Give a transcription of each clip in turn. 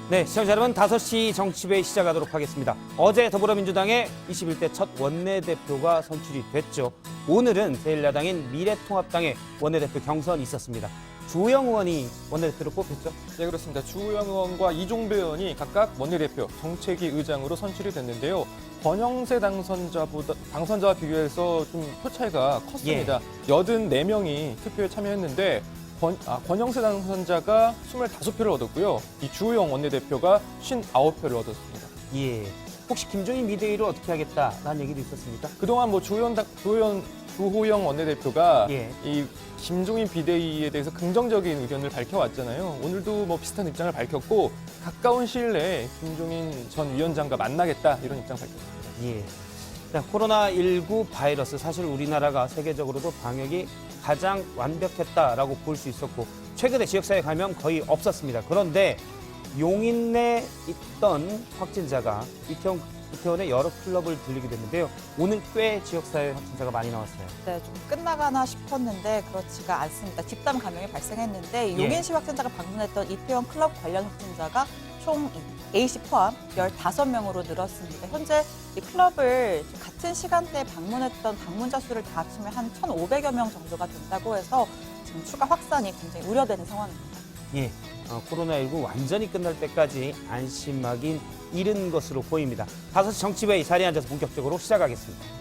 네, 시청자 여러분 5시 정치배 시작하도록 하겠습니다. 어제 더불어민주당의 21대 첫 원내대표가 선출이 됐죠. 오늘은 제1야당인 미래통합당의 원내대표 경선이 있었습니다. 주호영 의원이 원내대표로 뽑혔죠? 네, 그렇습니다. 주호영 의원과 이종배 의원이 각각 원내대표, 정책위 의장으로 선출이 됐는데요. 권영세 당선자와 비교해서 좀 표 차이가 컸습니다. 84명이 투표에 참여했는데 권영세 당선자가 25표를 얻었고요. 이 주호영 원내대표가 59표를 얻었습니다. 예. 혹시 김종인 비대위를 어떻게 하겠다라는 얘기도 있었습니까? 그동안 주호영 원내대표가 예. 이 김종인 비대위에 대해서 긍정적인 의견을 밝혀왔잖아요. 오늘도 비슷한 입장을 밝혔고 가까운 시일 내에 김종인 전 위원장과 만나겠다 이런 입장 밝혔습니다. 예. 코로나19 바이러스, 사실 우리나라가 세계적으로도 방역이 가장 완벽했다라고 볼 수 있었고 최근에 지역사회 감염 거의 없었습니다. 그런데 용인에 있던 확진자가 이태원의 여러 클럽을 들리게 됐는데요. 오늘 꽤 지역사회 확진자가 많이 나왔어요. 네, 좀 끝나가나 싶었는데 그렇지가 않습니다. 집단 감염이 발생했는데 용인시 확진자가 방문했던 이태원 클럽 관련 확진자가 총 A씨 포함 15명으로 늘었습니다. 현재 이 클럽을 같은 시간대에 방문했던 방문자 수를 다 합치면 한 1,500여 명 정도가 된다고 해서 지금 추가 확산이 굉장히 우려되는 상황입니다. 예, 코로나19 완전히 끝날 때까지 안심하긴 이른 것으로 보입니다. 5시 정치회의 자리에 앉아서 본격적으로 시작하겠습니다.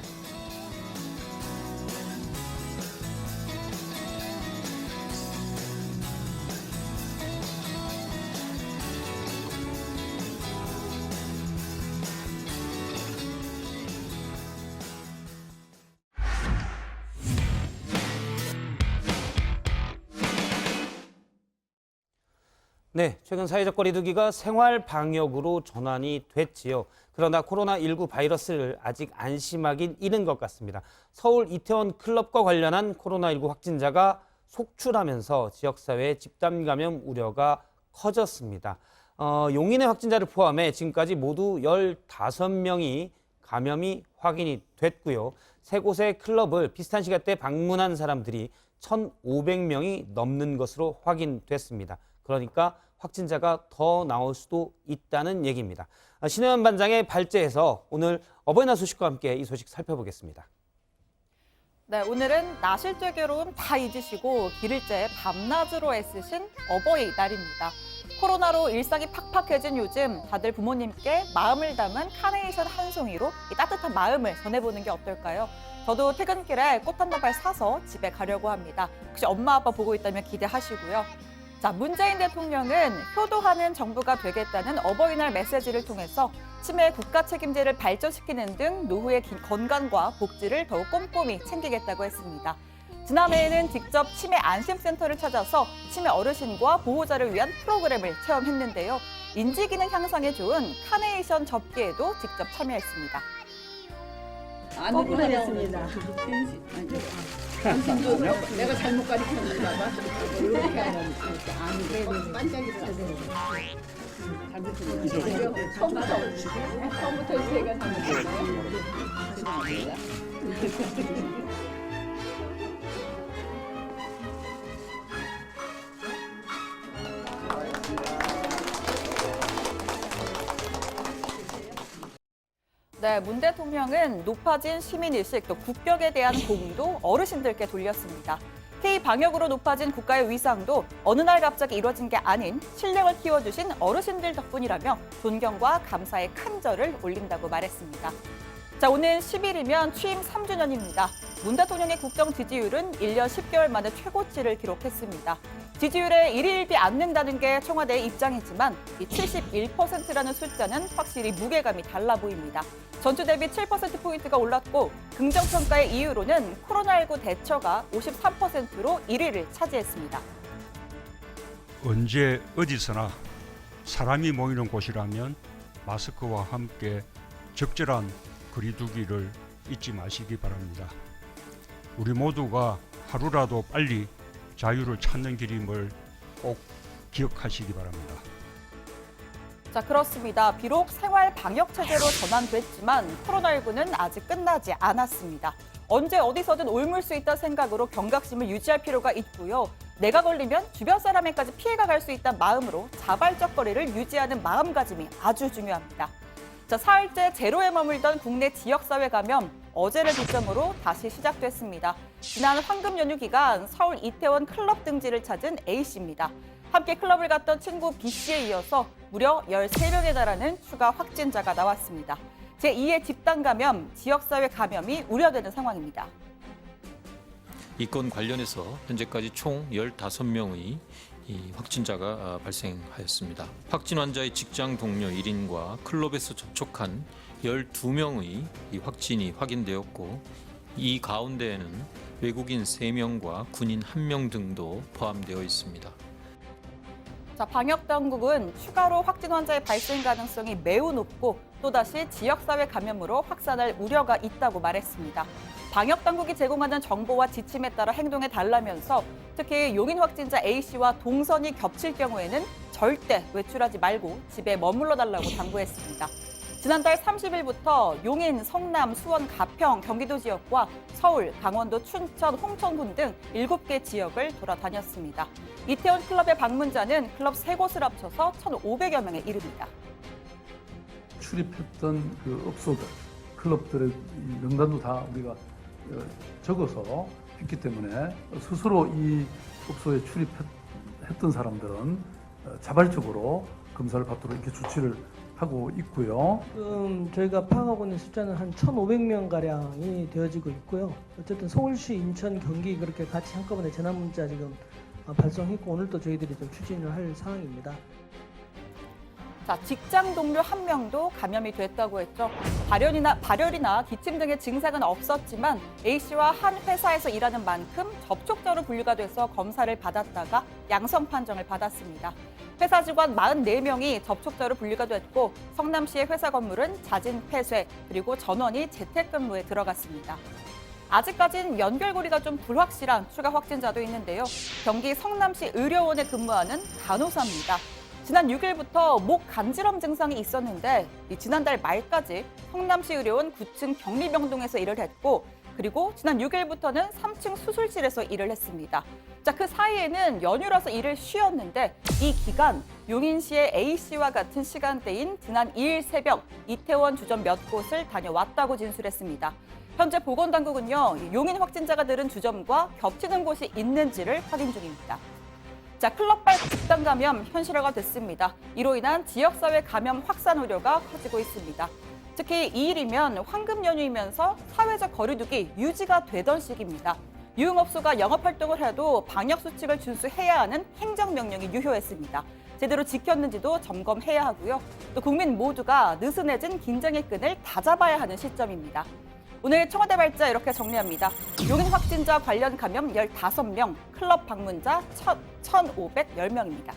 네, 최근 사회적 거리두기가 생활 방역으로 전환이 됐지요. 그러나 코로나19 바이러스를 아직 안심하긴 이른 것 같습니다. 서울 이태원 클럽과 관련한 코로나19 확진자가 속출하면서 지역사회의 집단 감염 우려가 커졌습니다. 용인의 확진자를 포함해 지금까지 모두 15명이 감염이 확인이 됐고요. 세 곳의 클럽을 비슷한 시간대에 방문한 사람들이 1,500명이 넘는 것으로 확인됐습니다. 그러니까 확진자가 더 나올 수도 있다는 얘기입니다. 신혜원 반장의 발제에서 오늘 어버이날 소식과 함께 이 소식 살펴보겠습니다. 네, 오늘은 나실제 괴로움 다 잊으시고 길일제 밤낮으로 애쓰신 어버이날입니다. 코로나로 일상이 팍팍해진 요즘 다들 부모님께 마음을 담은 카네이션 한 송이로 이 따뜻한 마음을 전해보는 게 어떨까요? 저도 퇴근길에 꽃 한 다발 사서 집에 가려고 합니다. 혹시 엄마 아빠 보고 있다면 기대하시고요. 자, 문재인 대통령은 효도하는 정부가 되겠다는 어버이날 메시지를 통해서 치매 국가 책임제를 발전시키는 등 노후의 건강과 복지를 더욱 꼼꼼히 챙기겠다고 했습니다. 지난해에는 직접 치매 안심센터를 찾아서 치매 어르신과 보호자를 위한 프로그램을 체험했는데요. 인지기능 향상에 좋은 카네이션 접기에도 직접 참여했습니다. 안으로 하겠습니다. 당신도 내가 잘못 가르쳤는가 봐. 이렇게 하면 안으로 반짝이를 하세요. 처음부터 제가 잘못했어요. 네, 문 대통령은 높아진 시민의식 또 국격에 대한 공도 어르신들께 돌렸습니다. K-방역으로 높아진 국가의 위상도 어느 날 갑자기 이뤄진 게 아닌 실력을 키워주신 어르신들 덕분이라며 존경과 감사의 큰 절을 올린다고 말했습니다. 자, 오늘 10일이면 취임 3주년입니다. 문 대통령의 국정 지지율은 1년 10개월 만에 최고치를 기록했습니다. 지지율에 일희일비 않는다는 게 청와대의 입장이지만 이 71%라는 숫자는 확실히 무게감이 달라 보입니다. 전주 대비 7%포인트가 올랐고 긍정평가의 이유로는 코로나19 대처가 53%로 1위를 차지했습니다. 언제 어디서나 사람이 모이는 곳이라면 마스크와 함께 적절한 거리두기를 잊지 마시기 바랍니다. 우리 모두가 하루라도 빨리 자유를 찾는 길임을 꼭 기억하시기 바랍니다. 자, 그렇습니다. 비록 생활 방역 체제로 전환됐지만 코로나19는 아직 끝나지 않았습니다. 언제 어디서든 옮을 수 있다는 생각으로 경각심을 유지할 필요가 있고요. 내가 걸리면 주변 사람에까지 피해가 갈 수 있다는 마음으로 자발적 거리를 유지하는 마음가짐이 아주 중요합니다. 자, 사흘째 제로에 머물던 국내 지역사회 감염, 어제를 기점으로 다시 시작됐습니다. 지난 황금 연휴 기간 서울 이태원 클럽 등지를 찾은 A씨입니다. 함께 클럽을 갔던 친구 B씨에 이어서 무려 13명에 달하는 추가 확진자가 나왔습니다. 제2의 집단 감염, 지역사회 감염이 우려되는 상황입니다. 이 건 관련해서 현재까지 총 15명의 확진자가 발생하였습니다. 확진 환자의 직장 동료 1인과 클럽에서 접촉한 12명의 확진이 확인되었고 이 가운데에는 외국인 3명과 군인 1명 등도 포함되어 있습니다. 자, 방역당국은 추가로 확진 환자의 발생 가능성이 매우 높고 또다시 지역사회 감염으로 확산할 우려가 있다고 말했습니다. 방역당국이 제공하는 정보와 지침에 따라 행동해 달라면서 특히 용인 확진자 A씨와 동선이 겹칠 경우에는 절대 외출하지 말고 집에 머물러 달라고 당부했습니다. 지난달 30일부터 용인, 성남, 수원, 가평, 경기도 지역과 서울, 강원도, 춘천, 홍천군 등 7개 지역을 돌아다녔습니다. 이태원 클럽의 방문자는 클럽 3곳을 합쳐서 1,500여 명에 이릅니다. 출입했던 그 업소들, 클럽들의 명단도 다 우리가 적어서 했기 때문에 스스로 이 업소에 출입했던 사람들은 자발적으로 검사를 받도록 이렇게 조치를 하고 있고요. 지금 저희가 파악하고 있는 숫자는 한 1,500명 가량이 되어지고 있고요. 어쨌든 서울시, 인천, 경기 그렇게 같이 한꺼번에 재난 문자 지금 발송했고 오늘 또 저희들이 좀 추진을 할 상황입니다. 자, 직장 동료 1명도 감염이 됐다고 했죠. 발열이나 기침 등의 증상은 없었지만 A씨와 한 회사에서 일하는 만큼 접촉자로 분류가 돼서 검사를 받았다가 양성 판정을 받았습니다. 회사 직원 44명이 접촉자로 분류가 됐고 성남시의 회사 건물은 자진 폐쇄 그리고 전원이 재택근무에 들어갔습니다. 아직까진 연결고리가 좀 불확실한 추가 확진자도 있는데요. 경기 성남시 의료원에 근무하는 간호사입니다. 지난 6일부터 목 간지럼 증상이 있었는데 지난달 말까지 성남시 의료원 9층 격리병동에서 일을 했고 그리고 지난 6일부터는 3층 수술실에서 일을 했습니다. 자, 그 사이에는 연휴라서 일을 쉬었는데 이 기간 용인시의 A씨와 같은 시간대인 지난 2일 새벽 이태원 주점 몇 곳을 다녀왔다고 진술했습니다. 현재 보건당국은요, 용인 확진자가 들은 주점과 겹치는 곳이 있는지를 확인 중입니다. 자, 클럽발 집단 감염 현실화가 됐습니다. 이로 인한 지역사회 감염 확산 우려가 커지고 있습니다. 특히 2일이면 황금 연휴이면서 사회적 거리두기 유지가 되던 시기입니다. 유흥업소가 영업활동을 해도 방역수칙을 준수해야 하는 행정명령이 유효했습니다. 제대로 지켰는지도 점검해야 하고요. 또 국민 모두가 느슨해진 긴장의 끈을 다잡아야 하는 시점입니다. 오늘 청와대 발자 이렇게 정리합니다. 용인 확진자 관련 감염 15명, 클럽 방문자 1,510명입니다.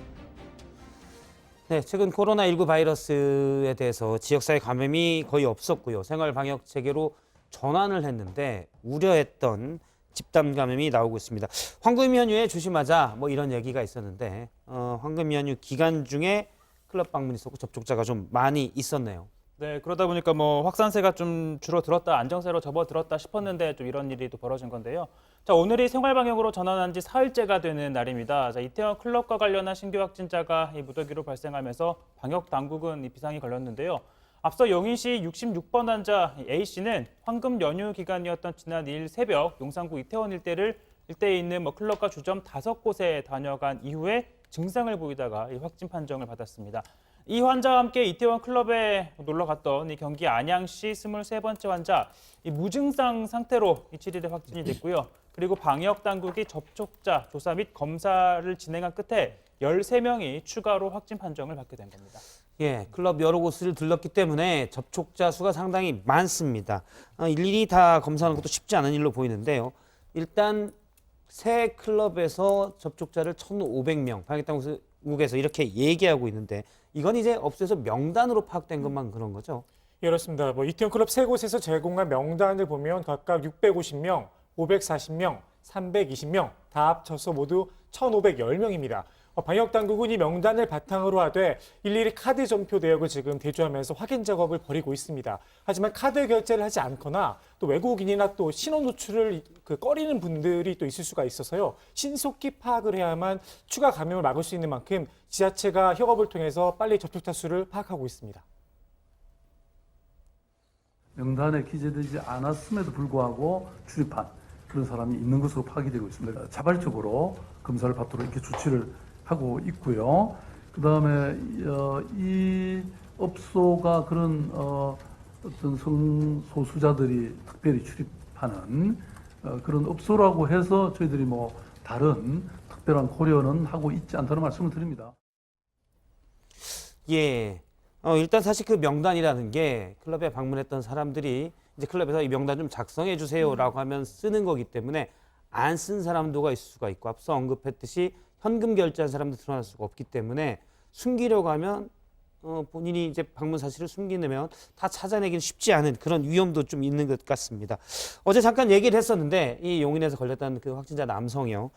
네, 최근 코로나19 바이러스에 대해서 지역사회 감염이 거의 없었고요. 생활 방역 체계로 전환을 했는데 우려했던 집단 감염이 나오고 있습니다. 황금 연휴에 조심하자 뭐 이런 얘기가 있었는데 황금 연휴 기간 중에 클럽 방문이 있었고 접촉자가 좀 많이 있었네요. 네, 그러다 보니까 뭐 확산세가 좀 줄어들었다, 안정세로 접어들었다 싶었는데 좀 이런 일이 또 벌어진 건데요. 자, 오늘이 생활방역으로 전환한 지 사흘째가 되는 날입니다. 자, 이태원 클럽과 관련한 신규 확진자가 무더기로 발생하면서 방역 당국은 비상이 걸렸는데요. 앞서 용인시 66번 환자 A씨는 황금 연휴 기간이었던 지난 2일 새벽 용산구 이태원 일대에 있는 클럽과 주점 5곳에 다녀간 이후에 증상을 보이다가 확진 판정을 받았습니다. 이 환자와 함께 이태원 클럽에 놀러 갔던 경기 안양시 23번째 환자 무증상 상태로 7일에 확진이 됐고요. 그리고 방역 당국이 접촉자 조사 및 검사를 진행한 끝에 13명이 추가로 확진 판정을 받게 된 겁니다. 예, 클럽 여러 곳을 들렀기 때문에 접촉자 수가 상당히 많습니다. 일일이 다 검사하는 것도 쉽지 않은 일로 보이는데요. 일단 새 클럽에서 접촉자를 1,500명, 방역당국에서 이렇게 얘기하고 있는데 이건 이제 업소에서 명단으로 파악된 것만 그런 거죠? 예, 그렇습니다. 이태원 클럽 3곳에서 제공한 명단을 보면 각각 650명, 540명, 320명 다 합쳐서 모두 1,510명입니다. 방역 당국은 이 명단을 바탕으로 하되 일일이 카드 점표 내역을 지금 대조하면서 확인 작업을 벌이고 있습니다. 하지만 카드 결제를 하지 않거나 또 외국인이나 또 신원 노출을 꺼리는 분들이 또 있을 수가 있어서요. 신속히 파악을 해야만 추가 감염을 막을 수 있는 만큼 지자체가 협업을 통해서 빨리 접촉자 수를 파악하고 있습니다. 명단에 기재되지 않았음에도 불구하고 출입한 그런 사람이 있는 것으로 파악이 되고 있습니다. 자발적으로 검사를 받도록 이렇게 조치를 하고 있고요. 그 다음에 이 업소가 그런 어떤 성소수자들이 특별히 출입하는 그런 업소라고 해서 저희들이 뭐 다른 특별한 고려는 하고 있지 않다는 말씀을 드립니다. 예. 일단 사실 그 명단이라는 게 클럽에 방문했던 사람들이 이제 클럽에서 이 명단 좀 작성해 주세요라고 하면 쓰는 거기 때문에 안 쓴 사람도가 있을 수가 있고 앞서 언급했듯이 현금 결제한 사람도 드러날 수가 없기 때문에 숨기려고 하면 본인이 이제 방문 사실을 숨기려면 다 찾아내기는 쉽지 않은 그런 위험도 좀 있는 것 같습니다. 어제 잠깐 얘기를 했었는데 이 용인에서 걸렸던 그 확진자 남성이요.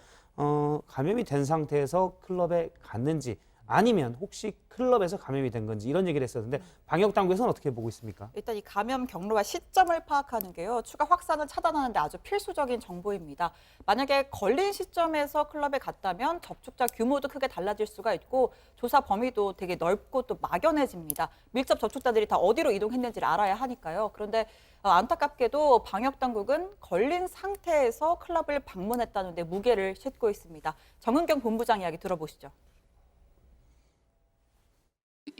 감염이 된 상태에서 클럽에 갔는지 아니면 혹시 클럽에서 감염이 된 건지 이런 얘기를 했었는데 방역 당국에서는 어떻게 보고 있습니까? 일단 이 감염 경로와 시점을 파악하는 게요. 추가 확산을 차단하는 데 아주 필수적인 정보입니다. 만약에 걸린 시점에서 클럽에 갔다면 접촉자 규모도 크게 달라질 수가 있고 조사 범위도 되게 넓고 또 막연해집니다. 밀접 접촉자들이 다 어디로 이동했는지를 알아야 하니까요. 그런데 안타깝게도 방역 당국은 걸린 상태에서 클럽을 방문했다는 데 무게를 싣고 있습니다. 정은경 본부장 이야기 들어보시죠.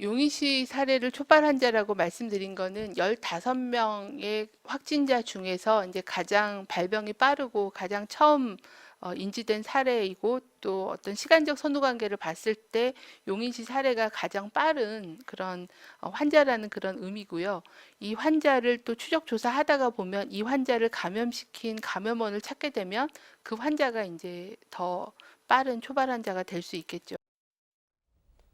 용인시 사례를 촉발 환자라고 말씀드린 거는 15명의 확진자 중에서 이제 가장 발병이 빠르고 가장 처음 인지된 사례이고 또 어떤 시간적 선후관계를 봤을 때 용인시 사례가 가장 빠른 그런 환자라는 그런 의미고요. 이 환자를 또 추적 조사하다가 보면 이 환자를 감염시킨 감염원을 찾게 되면 그 환자가 이제 더 빠른 초발 환자가 될 수 있겠죠.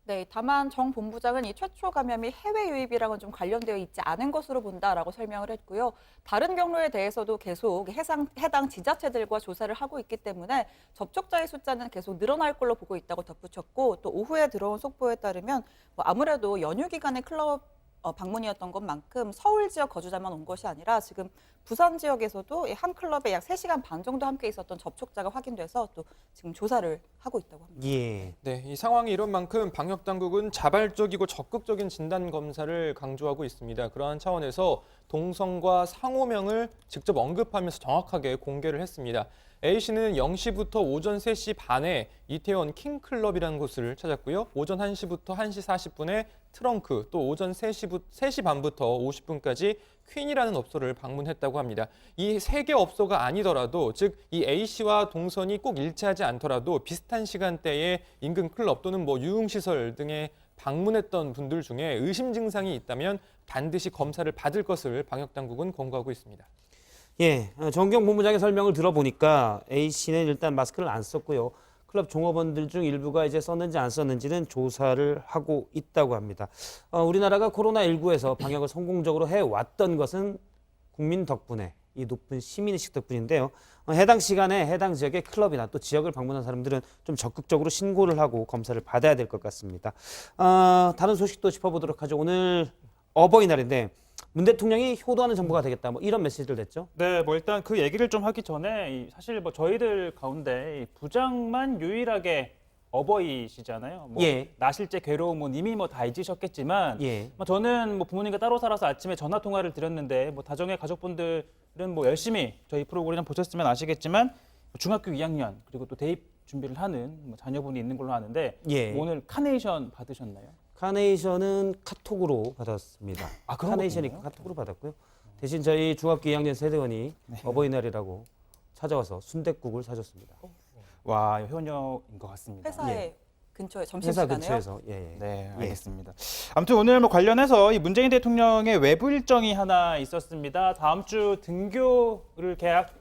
네, 다만 정 본부장은 이 최초 감염이 해외 유입이랑은 좀 관련되어 있지 않은 것으로 본다라고 설명을 했고요. 다른 경로에 대해서도 계속 해당 지자체들과 조사를 하고 있기 때문에 접촉자의 숫자는 계속 늘어날 걸로 보고 있다고 덧붙였고 또 오후에 들어온 속보에 따르면 아무래도 연휴 기간에 클럽 방문이었던 것만큼 서울 지역 거주자만 온 것이 아니라 지금 부산 지역에서도 한 클럽에 약 3시간 반 정도 함께 있었던 접촉자가 확인돼서 또 지금 조사를 하고 있다고 합니다. 예. 네, 이 상황이 이런 만큼 방역 당국은 자발적이고 적극적인 진단 검사를 강조하고 있습니다. 그러한 차원에서 동선과 상호명을 직접 언급하면서 정확하게 공개를 했습니다. A씨는 0시부터 오전 3시 반에 이태원 킹클럽이라는 곳을 찾았고요. 오전 1시부터 1시 40분에 트렁크, 또 오전 3시 반부터 50분까지 퀸이라는 업소를 방문했다고 합니다. 이 3개 업소가 아니더라도 즉 이 A씨와 동선이 꼭 일치하지 않더라도 비슷한 시간대에 인근 클럽 또는 유흥시설 등에 방문했던 분들 중에 의심 증상이 있다면 반드시 검사를 받을 것을 방역당국은 권고하고 있습니다. 예, 정경 본부장의 설명을 들어보니까 A씨는 일단 마스크를 안 썼고요. 클럽 종업원들 중 일부가 이제 썼는지 안 썼는지는 조사를 하고 있다고 합니다. 우리나라가 코로나19에서 방역을 성공적으로 해왔던 것은 국민 덕분에 이 높은 시민의식 덕분인데요. 해당 시간에 해당 지역의 클럽이나 또 지역을 방문한 사람들은 좀 적극적으로 신고를 하고 검사를 받아야 될 것 같습니다. 다른 소식도 짚어보도록 하죠. 오늘 어버이날인데 문 대통령이 효도하는 정부가 되겠다 이런 메시지를 냈죠. 네, 일단 그 얘기를 좀 하기 전에 사실 저희들 가운데 부장만 유일하게 어버이시잖아요. 예. 나실제 괴로움은 이미 다 잊으셨겠지만 예. 저는 부모님과 따로 살아서 아침에 전화 통화를 드렸는데 다정의 가족분들은 열심히 저희 프로그램 보셨으면 아시겠지만 중학교 2학년 그리고 또 대입 준비를 하는 자녀분이 있는 걸로 아는데 예. 오늘 카네이션 받으셨나요? 카네이션은 카톡으로 받았습니다. 그런 카네이션이 것도 있나요? 카톡으로 받았고요. 대신 저희 중학교 2학년 세대원이 어버이날이라고 찾아와서 순댓국을 사줬습니다. 와, 효녀인 것 같습니다. 회사에 근처에 회사 점심시간에요? 근처에서. 예. 네, 알겠습니다. 아무튼 오늘 관련해서 이 문재인 대통령의 외부 일정이 하나 있었습니다. 다음 주 등교 계약,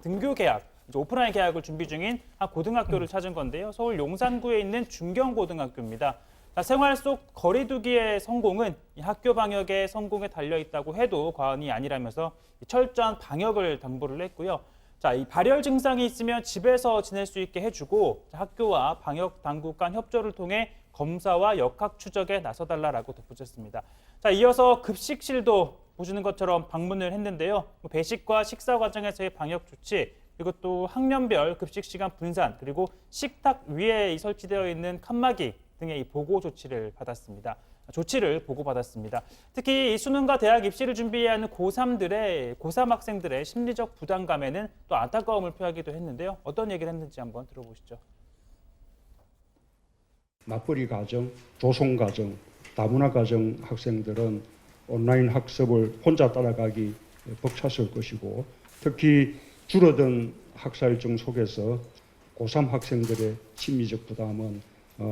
이제 오프라인 계약을 준비 중인 한 고등학교를 찾은 건데요. 서울 용산구에 있는 중경고등학교입니다. 생활 속 거리두기의 성공은 이 학교 방역의 성공에 달려 있다고 해도 과언이 아니라면서 철저한 방역을 당부를 했고요. 자, 이 발열 증상이 있으면 집에서 지낼 수 있게 해주고 학교와 방역 당국 간 협조를 통해 검사와 역학 추적에 나서달라라고 덧붙였습니다. 자, 이어서 급식실도 보시는 것처럼 방문을 했는데요. 배식과 식사 과정에서의 방역 조치, 그리고 또 학년별 급식 시간 분산, 그리고 식탁 위에 설치되어 있는 칸막이 등의 이 보고 조치를 보고받았습니다. 특히 이 수능과 대학 입시를 준비해야 하는 고3 학생들의 심리적 부담감에는 또 안타까움을 표하기도 했는데요. 어떤 얘기를 했는지 한번 들어보시죠. 맞벌이 가정, 조성 가정, 다문화 가정 학생들은 온라인 학습을 혼자 따라가기 벅찼을 것이고, 특히 줄어든 학사 일정 속에서 고3 학생들의 심리적 부담은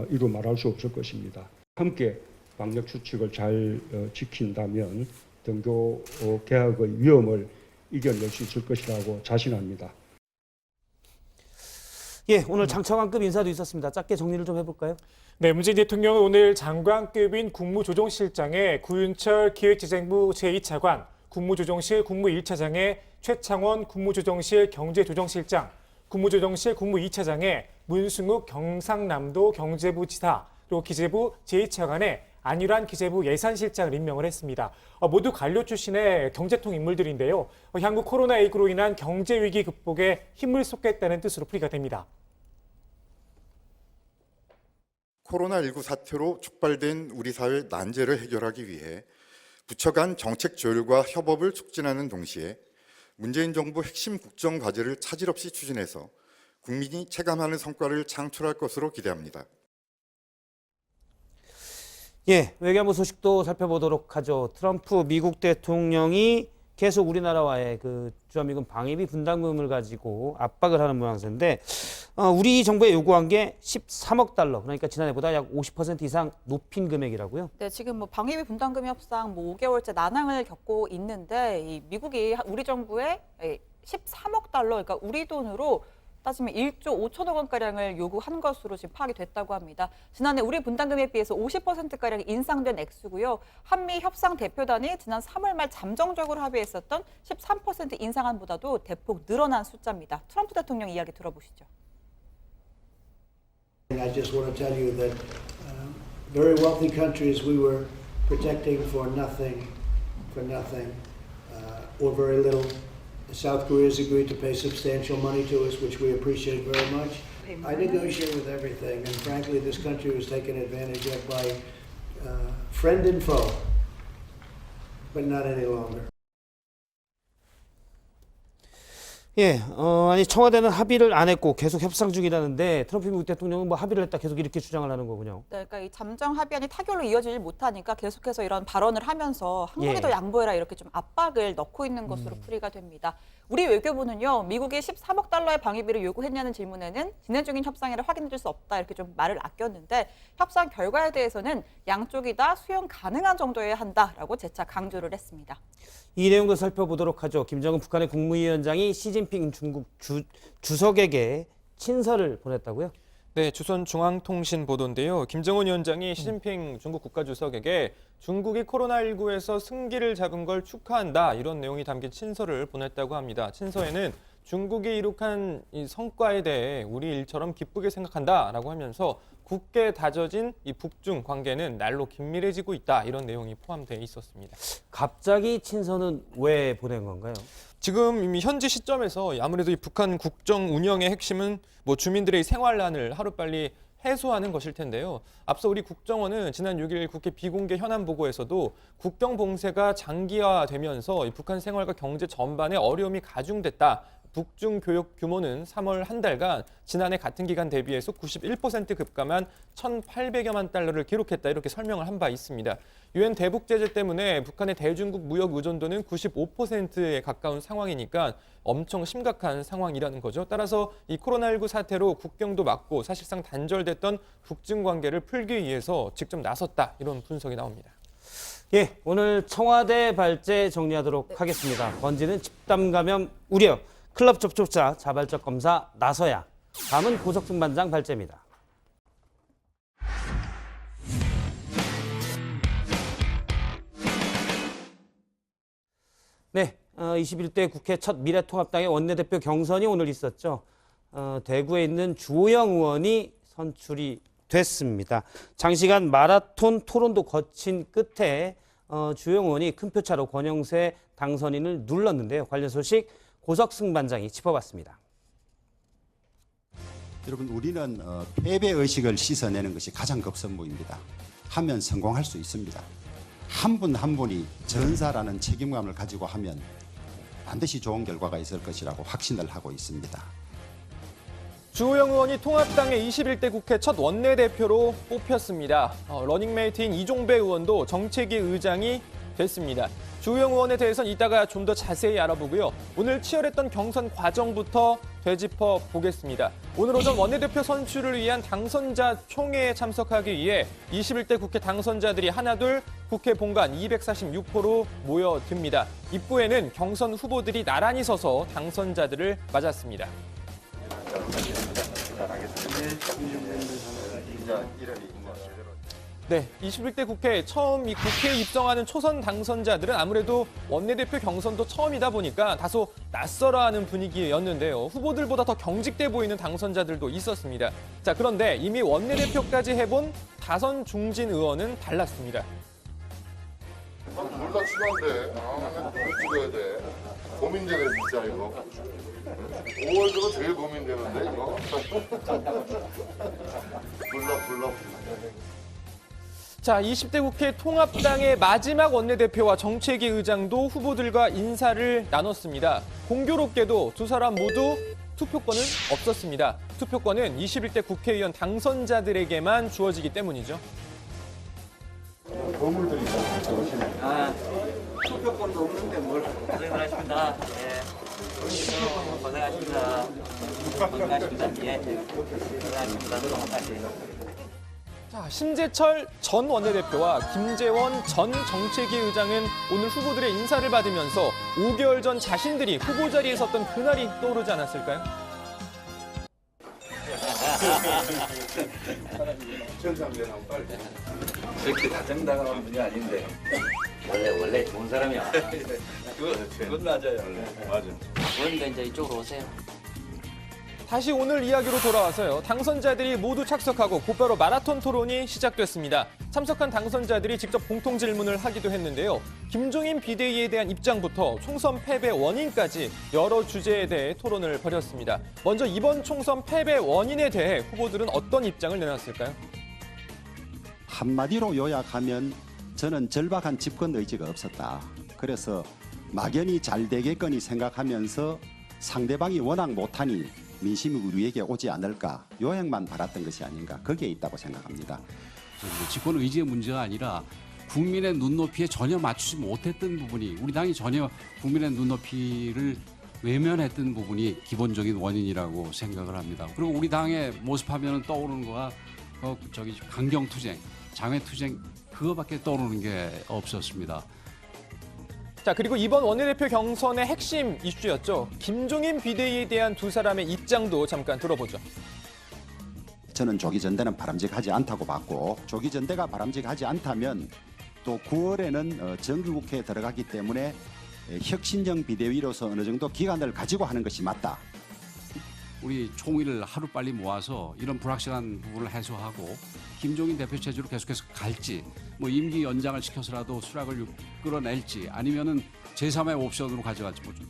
이루 말할 수 없을 것입니다. 함께 방역 수칙을 잘 지킨다면 등교 개학의 위험을 이겨낼 수 있을 것이라고 자신합니다. 예, 오늘 장차관급 인사도 있었습니다. 짧게 정리를 좀 해볼까요? 네, 문재인 대통령은 오늘 장관급인 국무조정실장에 구윤철 기획재정부 제2차관, 국무조정실 국무 1차장에 최창원 국무조정실 경제조정실장, 국무조정실 국무 2차장에 문승욱 경상남도 경제부지사, 그리고 기재부 제2차관에 안일환 기재부 예산실장을 임명을 했습니다. 모두 관료 출신의 경제통 인물들인데요. 향후 코로나19로 인한 경제위기 극복에 힘을 쏟겠다는 뜻으로 풀이가 됩니다. 코로나19 사태로 촉발된 우리 사회 난제를 해결하기 위해 부처 간 정책 조율과 협업을 촉진하는 동시에 문재인 정부 핵심 국정 과제를 차질 없이 추진해서 국민이 체감하는 성과를 창출할 것으로 기대합니다. 예, 외교부 소식도 살펴보도록 하죠. 트럼프 미국 대통령이 계속 우리나라와의 그 주한미군 방위비 분담금을 가지고 압박을 하는 모양새인데, 우리 정부에 요구한 게 13억 달러, 그러니까 지난해보다 약 50% 이상 높인 금액이라고요? 네, 지금 뭐 방위비 분담금 협상 5개월째 난항을 겪고 있는데, 이 미국이 우리 정부에 13억 달러, 그러니까 우리 돈으로 따지면 1조 5천억 원가량을 요구한 것으로 지금 파악이 됐다고 합니다. 지난해 우리 분담금에 비해서 50%가량 인상된 액수고요. 한미 협상 대표단이 지난 3월 말 잠정적으로 합의했었던 13% 인상안보다도 대폭 늘어난 숫자입니다. 트럼프 대통령 이야기 들어보시죠. I just want to tell you that very wealthy countries we were protecting for nothing, or very little. South Korea has agreed to pay substantial money to us, which we appreciate very much. I negotiate with everything, and frankly, this country was taken advantage of by friend and foe, but not any longer. 예, 아니 청와대는 합의를 안 했고 계속 협상 중이라는데 트럼프 미국 대통령은 뭐 합의를 했다 계속 이렇게 주장을 하는 거군요. 네, 그러니까 이 잠정 합의안이 타결로 이어지지 못하니까 계속해서 이런 발언을 하면서 한국에도 양보해라 이렇게 좀 압박을 넣고 있는 것으로 풀이가 됩니다. 우리 외교부는요, 미국이 13억 달러의 방위비를 요구했냐는 질문에는 진행 중인 협상이라 확인해줄 수 없다 이렇게 좀 말을 아꼈는데, 협상 결과에 대해서는 양쪽이 다 수용 가능한 정도여야 한다라고 재차 강조를 했습니다. 이 내용도 살펴보도록 하죠. 김정은 북한의 국무위원장이 시진핑 중국 주석에게 친서를 보냈다고요? 네, 조선중앙통신 보도인데요. 김정은 위원장이 시진핑 중국 국가주석에게 중국이 코로나19에서 승기를 잡은 걸 축하한다, 이런 내용이 담긴 친서를 보냈다고 합니다. 친서에는 중국이 이룩한 이 성과에 대해 우리 일처럼 기쁘게 생각한다라고 하면서 굳게 다져진 이 북중 관계는 날로 긴밀해지고 있다, 이런 내용이 포함되어 있었습니다. 갑자기 친서는 왜 보낸 건가요? 지금 이미 현지 시점에서 아무래도 이 북한 국정 운영의 핵심은 뭐 주민들의 생활난을 하루빨리 해소하는 것일 텐데요. 앞서 우리 국정원은 지난 6일 국회 비공개 현안 보고에서도 국경 봉쇄가 장기화되면서 이 북한 생활과 경제 전반에 어려움이 가중됐다. 북중 교역 규모는 3월 한 달간 지난해 같은 기간 대비해서 91% 급감한 1,800여만 달러를 기록했다, 이렇게 설명을 한 바 있습니다. 유엔 대북 제재 때문에 북한의 대중국 무역 의존도는 95%에 가까운 상황이니까 엄청 심각한 상황이라는 거죠. 따라서 이 코로나19 사태로 국경도 막고 사실상 단절됐던 북중 관계를 풀기 위해서 직접 나섰다, 이런 분석이 나옵니다. 예, 오늘 청와대 발제 정리하도록 하겠습니다. 번지는 집단 감염 우려. 클럽 접촉자 자발적 검사 나서야. 다음은 고석준 반장 발제입니다. 네, 21대 국회 첫 미래통합당의 원내대표 경선이 오늘 있었죠. 대구에 있는 주호영 의원이 선출이 됐습니다. 장시간 마라톤 토론도 거친 끝에 주호영 의원이 큰 표차로 권영세 당선인을 눌렀는데요. 관련 소식 고석승 반장이 짚어봤습니다. 여러분, 우리는 패배 의식을 씻어내는 것이 가장 급선무입니다. 하면 성공할 수 있습니다. 한 분 한 분이 전사라는 책임감을 가지고 하면 반드시 좋은 결과가 있을 것이라고 확신을 하고 있습니다. 주호영 의원이 통합당의 21대 국회 첫 원내대표로 뽑혔습니다. 러닝메이트인 이종배 의원도 정책위 의장이 됐습니다. 주호영 의원에 대해서는 이따가 좀 더 자세히 알아보고요. 오늘 치열했던 경선 과정부터 되짚어 보겠습니다. 오늘 오전 원내대표 선출을 위한 당선자 총회에 참석하기 위해 21대 국회 당선자들이 하나둘 국회 본관 246호로 모여듭니다. 입구에는 경선 후보들이 나란히 서서 당선자들을 맞았습니다. 네, 21대 국회에 처음 이 국회에 입성하는 초선 당선자들은 아무래도 원내대표 경선도 처음이다 보니까 다소 낯설어하는 분위기였는데요. 후보들보다 더 경직돼 보이는 당선자들도 있었습니다. 자, 그런데 이미 원내대표까지 해본 다선 중진 의원은 달랐습니다. 몰라 치료한데. 찍어야 돼. 고민되네 진짜 이거. 5월도가 제일 고민되는데 이거. 불러. 자, 20대 국회 통합당의 마지막 원내대표와 정책위 의장도 후보들과 인사를 나눴습니다. 공교롭게도 두 사람 모두 투표권은 없었습니다. 투표권은 21대 국회의원 당선자들에게만 주어지기 때문이죠. 투표권도 없는데 뭘 고생을 하십니다. 고생하십니다. 예. 고생하십니다. 자, 심재철 전 원내대표와 김재원 전 정책위 의장은 오늘 후보들의 인사를 받으면서 5개월 전 자신들이 후보 자리에 섰던 그날이 떠오르지 않았을까요? 그렇게 다정다감한 분이 아닌데 원래 좋은 사람이야. 그건 맞아요. 맞아. 그러니까 이제 이쪽으로 오세요. 다시 오늘 이야기로 돌아와서요. 당선자들이 모두 착석하고 곧바로 마라톤 토론이 시작됐습니다. 참석한 당선자들이 직접 공통 질문을 하기도 했는데요. 김종인 비대위에 대한 입장부터 총선 패배 원인까지 여러 주제에 대해 토론을 벌였습니다. 먼저 이번 총선 패배 원인에 대해 후보들은 어떤 입장을 내놨을까요? 한마디로 요약하면 저는 절박한 집권 의지가 없었다. 그래서 막연히 잘 되겠거니 생각하면서 상대방이 워낙 못하니 민심이 우리에게 오지 않을까, 요약만 바랐던 것이 아닌가, 거기에 있다고 생각합니다. 집권 의지의 문제가 아니라 국민의 눈높이에 전혀 맞추지 못했던 부분이, 우리 당이 전혀 국민의 눈높이를 외면했던 부분이 기본적인 원인이라고 생각을 합니다. 그리고 우리 당의 모습하면 떠오르는 거가 강경투쟁, 장외투쟁, 그거밖에 떠오르는 게 없었습니다. 자, 그리고 이번 원내대표 경선의 핵심 이슈였죠. 김종인 비대위에 대한 두 사람의 입장도 잠깐 들어보죠. 저는 조기 전대는 바람직하지 않다고 봤고, 조기 전대가 바람직하지 않다면 또 9월에는 정기국회에 들어가기 때문에 혁신형 비대위로서 어느 정도 기간을 가지고 하는 것이 맞다. 우리 총의를 하루빨리 모아서 이런 불확실한 부분을 해소하고 김종인 대표 체제로 계속해서 갈지, 뭐 임기 연장을 시켜서라도 수락을 끌어낼지, 아니면은 제3의 옵션으로 가져갈지 보죠.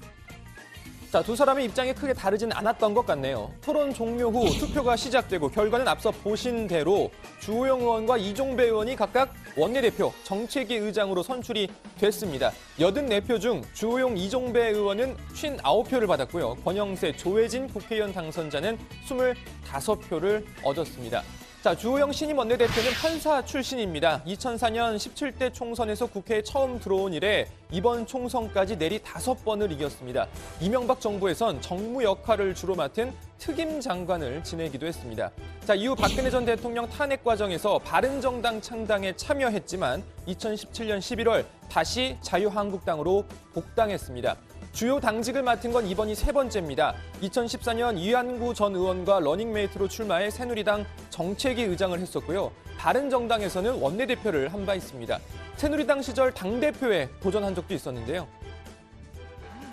자, 두 사람의 입장이 크게 다르진 않았던 것 같네요. 토론 종료 후 투표가 시작되고 결과는 앞서 보신 대로 주호영 의원과 이종배 의원이 각각 원내대표, 정책위 의장으로 선출이 됐습니다. 84표 중 주호영, 이종배 의원은 59표를 받았고요. 권영세, 조혜진 국회의원 당선자는 25표를 얻었습니다. 자, 주호영 신임 원내대표는 판사 출신입니다. 2004년 17대 총선에서 국회에 처음 들어온 이래 이번 총선까지 내리 5번을 이겼습니다. 이명박 정부에선 정무 역할을 주로 맡은 특임 장관을 지내기도 했습니다. 자, 이후 박근혜 전 대통령 탄핵 과정에서 바른정당 창당에 참여했지만 2017년 11월 다시 자유한국당으로 복당했습니다. 주요 당직을 맡은 건 이번이 3번째입니다. 2014년 이한구 전 의원과 러닝메이트로 출마해 새누리당 정책위 의장을 했었고요. 바른정당에서는 원내대표를 한 바 있습니다. 새누리당 시절 당대표에 도전한 적도 있었는데요.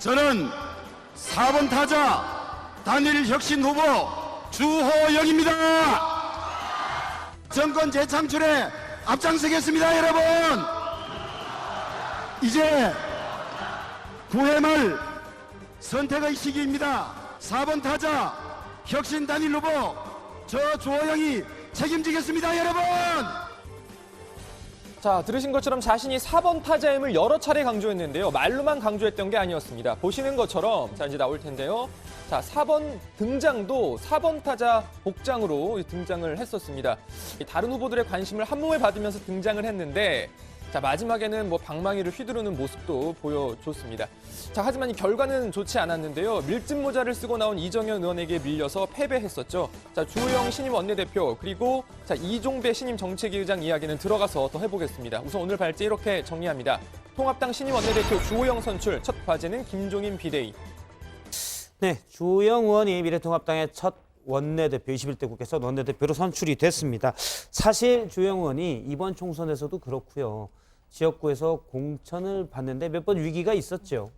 저는 4번 타자 단일 혁신 후보 주호영입니다. 정권 재창출에 앞장서겠습니다, 여러분. 이제 9회 말 선택의 시기입니다. 4번 타자 혁신 단일 후보 저 주호영이 책임지겠습니다, 여러분. 자, 들으신 것처럼 자신이 4번 타자임을 여러 차례 강조했는데요. 말로만 강조했던 게 아니었습니다. 보시는 것처럼 자, 이제 나올 텐데요. 자, 4번 등장도 4번 타자 복장으로 등장을 했었습니다. 다른 후보들의 관심을 한몸에 받으면서 등장을 했는데 자, 마지막에는 뭐 방망이를 휘두르는 모습도 보여줬습니다. 자, 하지만 이 결과는 좋지 않았는데요. 밀짚 모자를 쓰고 나온 이정현 의원에게 밀려서 패배했었죠. 자, 주호영 신임 원내대표 그리고 자, 이종배 신임 정책위 의장 이야기는 들어가서 더 해보겠습니다. 우선 오늘 발제 이렇게 정리합니다. 통합당 신임 원내대표 주호영 선출, 첫 과제는 김종인 비대위. 네, 주호영 의원이 미래통합당의 첫 원내대표, 21대 국회에서 원내대표로 선출이 됐습니다. 사실 주호영 의원이 이번 총선에서도 그렇고요. 지역구에서 공천을 받는데 몇 번 위기가 있었죠.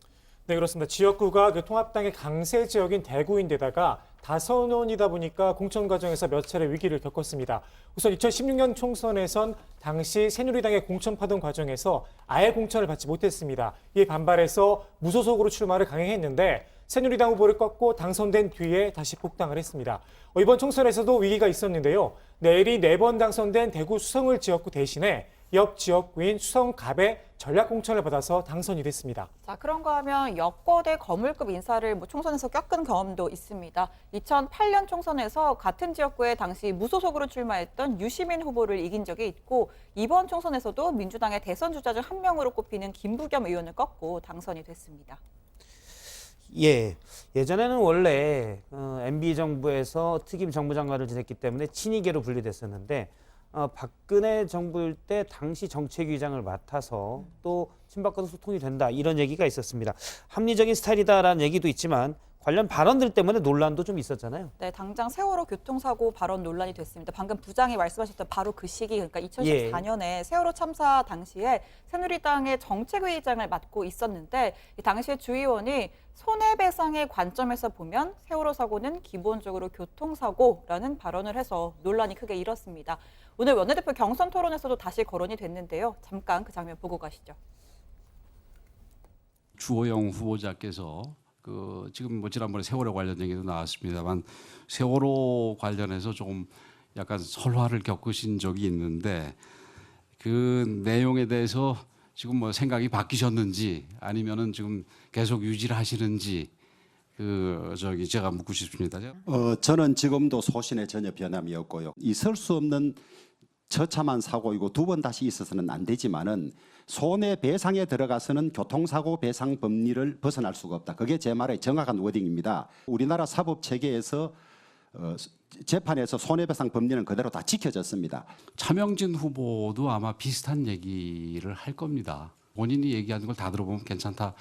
네, 그렇습니다. 지역구가 그 통합당의 강세 지역인 대구인데다가 다선원이다 보니까 공천 과정에서 몇 차례 위기를 겪었습니다. 우선 2016년 총선에선 당시 새누리당의 공천 파동 과정에서 아예 공천을 받지 못했습니다. 이에 반발해서 무소속으로 출마를 강행했는데 새누리당 후보를 꺾고 당선된 뒤에 다시 복당을 했습니다. 이번 총선에서도 위기가 있었는데요. 내일이 4번 당선된 대구 수성을 지역구 대신에 옆 지역구인 수성갑에 전략 공천을 받아서 당선이 됐습니다. 자, 그런가 하면 여권의 거물급 인사를 총선에서 꺾은 경험도 있습니다. 2008년 총선에서 같은 지역구에 당시 무소속으로 출마했던 유시민 후보를 이긴 적이 있고 이번 총선에서도 민주당의 대선 주자 중 한 명으로 꼽히는 김부겸 의원을 꺾고 당선이 됐습니다. 예, 예전에는 원래 MB 정부에서 특임 정무장관을 지냈기 때문에 친이계로 분리됐었는데 박근혜 정부일 때 당시 정책위장을 맡아서 또 친박과도 소통이 된다 이런 얘기가 있었습니다. 합리적인 스타일이다라는 얘기도 있지만 관련 발언들 때문에 논란도 좀 있었잖아요. 네, 당장 세월호 교통사고 발언 논란이 됐습니다. 방금 부장이 말씀하셨던 바로 그 시기, 그러니까 2014년에 세월호 참사 당시에 새누리당의 정책위의장을 맡고 있었는데 이 당시에 주 의원이 손해배상의 관점에서 보면 세월호 사고는 기본적으로 교통사고라는 발언을 해서 논란이 크게 일었습니다. 오늘 원내대표 경선 토론에서도 다시 거론이 됐는데요. 잠깐 그 장면 보고 가시죠. 주호영 후보자께서 지금 뭐 지난번에 세월호 관련 얘기도 나왔습니다만 세월호 관련해서 조금 약간 설화를 겪으신 적이 있는데 그 내용에 대해서 지금 뭐 생각이 바뀌셨는지 아니면은 지금 계속 유지를 하시는지 제가 묻고 싶습니다. 저는 지금도 소신에 전혀 변함이 없고요. 있을 수 없는 처참한 사고이고 두 번 다시 있어서는 안 되지만은 손해배상에 들어가서는 교통사고 배상 법리를 벗어날 수가 없다. 그게 제 말의 정확한 워딩입니다. 우리나라 사법체계에서 재판에서 손해배상 법리는 그대로 다 지켜졌습니다. 차명진 후보도 아마 비슷한 얘기를 할 겁니다. 본인이 얘기하는 걸 다 들어보면 괜찮다,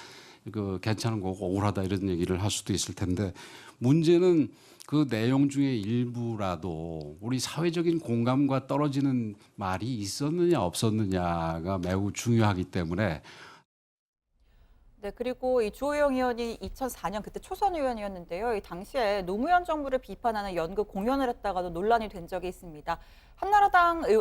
괜찮은 거고 억울하다 이런 얘기를 할 수도 있을 텐데 문제는 그 내용 중에 일부라도 우리 사회적인 공감과 떨어지는 말이 있었느냐 없었느냐가 매우 중요하기 때문에. 네, 그리고 이 주호영 의원이 2004년 그때 초선 의원이었는데요. 이 당시에 노무현 정부를 비판하는 연극 공연을 했다가도 논란이 된 적이 있습니다.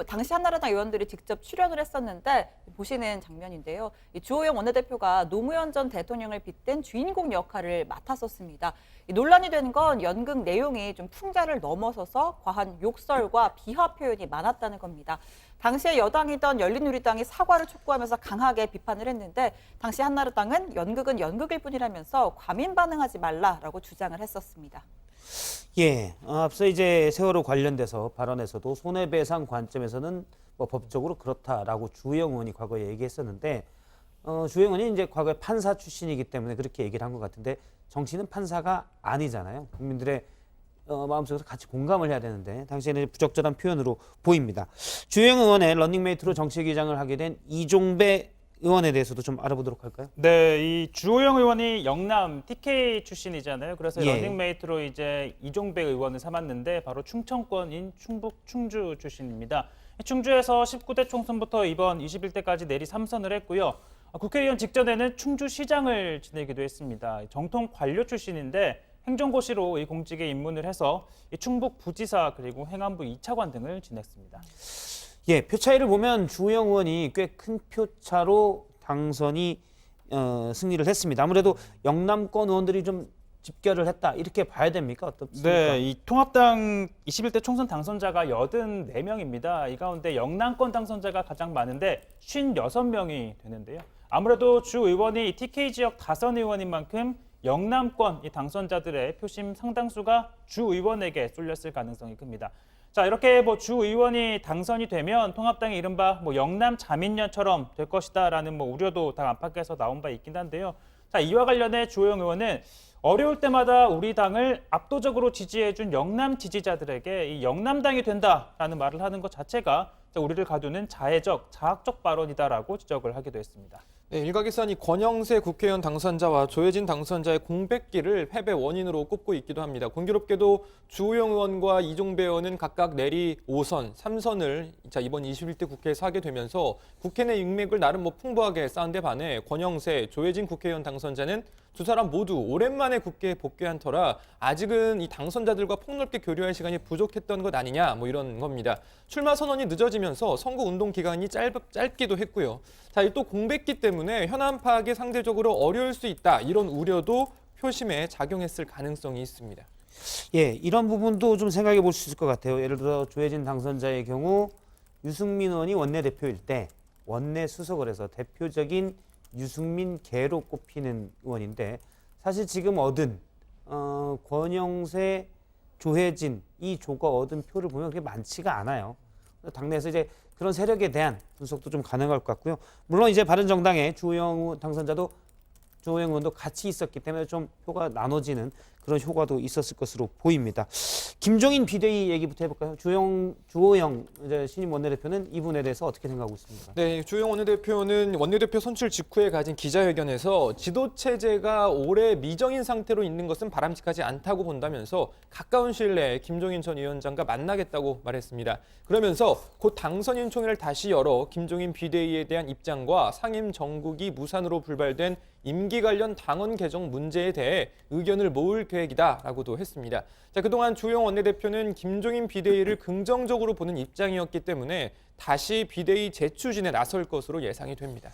당시 한나라당 의원들이 직접 출연을 했었는데 보시는 장면인데요. 이 주호영 원내대표가 노무현 전 대통령을 빗댄 주인공 역할을 맡았었습니다. 이 논란이 된 건 연극 내용이 좀 풍자를 넘어서서 과한 욕설과 비하 표현이 많았다는 겁니다. 당시에 여당이던 열린우리당이 사과를 촉구하면서 강하게 비판을 했는데 당시 한나라당은 연극은 연극일 뿐이라면서 과민 반응하지 말라라고 주장을 했었습니다. 예, 앞서 이제 세월호 관련돼서 발언에서도 손해배상 관점에서는 뭐 법적으로 그렇다라고 주호영 의원이 과거에 얘기했었는데 주호영 의원이 이제 과거에 판사 출신이기 때문에 그렇게 얘기를 한 것 같은데 정치는 판사가 아니잖아요. 국민들의 마음속에서 같이 공감을 해야 되는데 당시에는 부적절한 표현으로 보입니다. 주호영 의원의 런닝메이트로 정책위장을 하게 된 이종배 의원에 대해서도 좀 알아보도록 할까요? 네, 이 주호영 의원이 영남 TK 출신이잖아요. 그래서 예. 런닝메이트로 이제 이종배 의원을 삼았는데 바로 충청권인 충북 충주 출신입니다. 충주에서 19대 총선부터 이번 21대까지 내리 3선을 했고요. 국회의원 직전에는 충주시장을 지내기도 했습니다. 정통 관료 출신인데 행정고시로 이 공직에 입문을 해서 이 충북 부지사 그리고 행안부 2차관 등을 지냈습니다. 예, 표 차이를 보면 주호영 의원이 꽤 큰 표차로 당선이 승리를 했습니다. 아무래도 영남권 의원들이 좀 집결을 했다 이렇게 봐야 됩니까? 어떻습니까? 네, 이 통합당 21대 총선 당선자가 84명입니다. 이 가운데 영남권 당선자가 가장 많은데 56명이 되는데요. 아무래도 주 의원이 TK 지역 다선 의원인 만큼 영남권 이 당선자들의 표심 상당수가 주 의원에게 쏠렸을 가능성이 큽니다. 자, 이렇게 주 의원이 당선이 되면 통합당이 이른바 영남 자민련처럼 될 것이다라는 우려도 당 안팎에서 나온 바 있긴 한데요. 자, 이와 관련해 주호영 의원은 어려울 때마다 우리 당을 압도적으로 지지해준 영남 지지자들에게 이 영남당이 된다라는 말을 하는 것 자체가 우리를 가두는 자해적, 자학적 발언이다라고 지적을 하기도 했습니다. 네, 일각에서는 이 권영세 국회의원 당선자와 조혜진 당선자의 공백기를 패배 원인으로 꼽고 있기도 합니다. 공교롭게도 주호영 의원과 이종배 의원은 각각 내리 5선, 3선을 이번 21대 국회에서 하게 되면서 국회 내 인맥을 나름 풍부하게 쌓은 데 반해 권영세, 조혜진 국회의원 당선자는 두 사람 모두 오랜만에 국회에 복귀한 터라 아직은 이 당선자들과 폭넓게 교류할 시간이 부족했던 것 아니냐 이런 겁니다. 출마 선언이 늦어지면서 선거 운동 기간이 짧기도 했고요. 자, 또 공백기 때문에 현안 파악이 상대적으로 어려울 수 있다 이런 우려도 표심에 작용했을 가능성이 있습니다. 예, 이런 부분도 좀 생각해 볼 수 있을 것 같아요. 예를 들어 조혜진 당선자의 경우 유승민 의원이 원내대표일 때 원내 수석을 해서 대표적인 유승민계로 꼽히는 의원인데 사실 지금 얻은 권영세, 조혜진 이 조가 얻은 표를 보면 그렇게 많지가 않아요. 당내에서 이제 그런 세력에 대한 분석도 좀 가능할 것 같고요. 물론 이제 바른정당의 주호영 당선자도 주호영 의원도 같이 있었기 때문에 좀 표가 나눠지는 그런 효과도 있었을 것으로 보입니다. 김종인 비대위 얘기부터 해볼까요? 주호영 신임 원내대표는 이 부분에 대해서 어떻게 생각하고 있습니까? 네, 주호영 원내대표는 원내대표 선출 직후에 가진 기자회견에서 지도체제가 오래 미정인 상태로 있는 것은 바람직하지 않다고 본다면서 가까운 시일 내에 김종인 전 위원장과 만나겠다고 말했습니다. 그러면서 곧 당선인 총회를 다시 열어 김종인 비대위에 대한 입장과 상임 정국이 무산으로 불발된 임기 관련 당원 개정 문제에 대해 의견을 모을 계획이다라고도 했습니다. 자, 그동안 주호영 원내대표는 김종인 비대위를 긍정적으로 보는 입장이었기 때문에 다시 비대위 재추진에 나설 것으로 예상이 됩니다.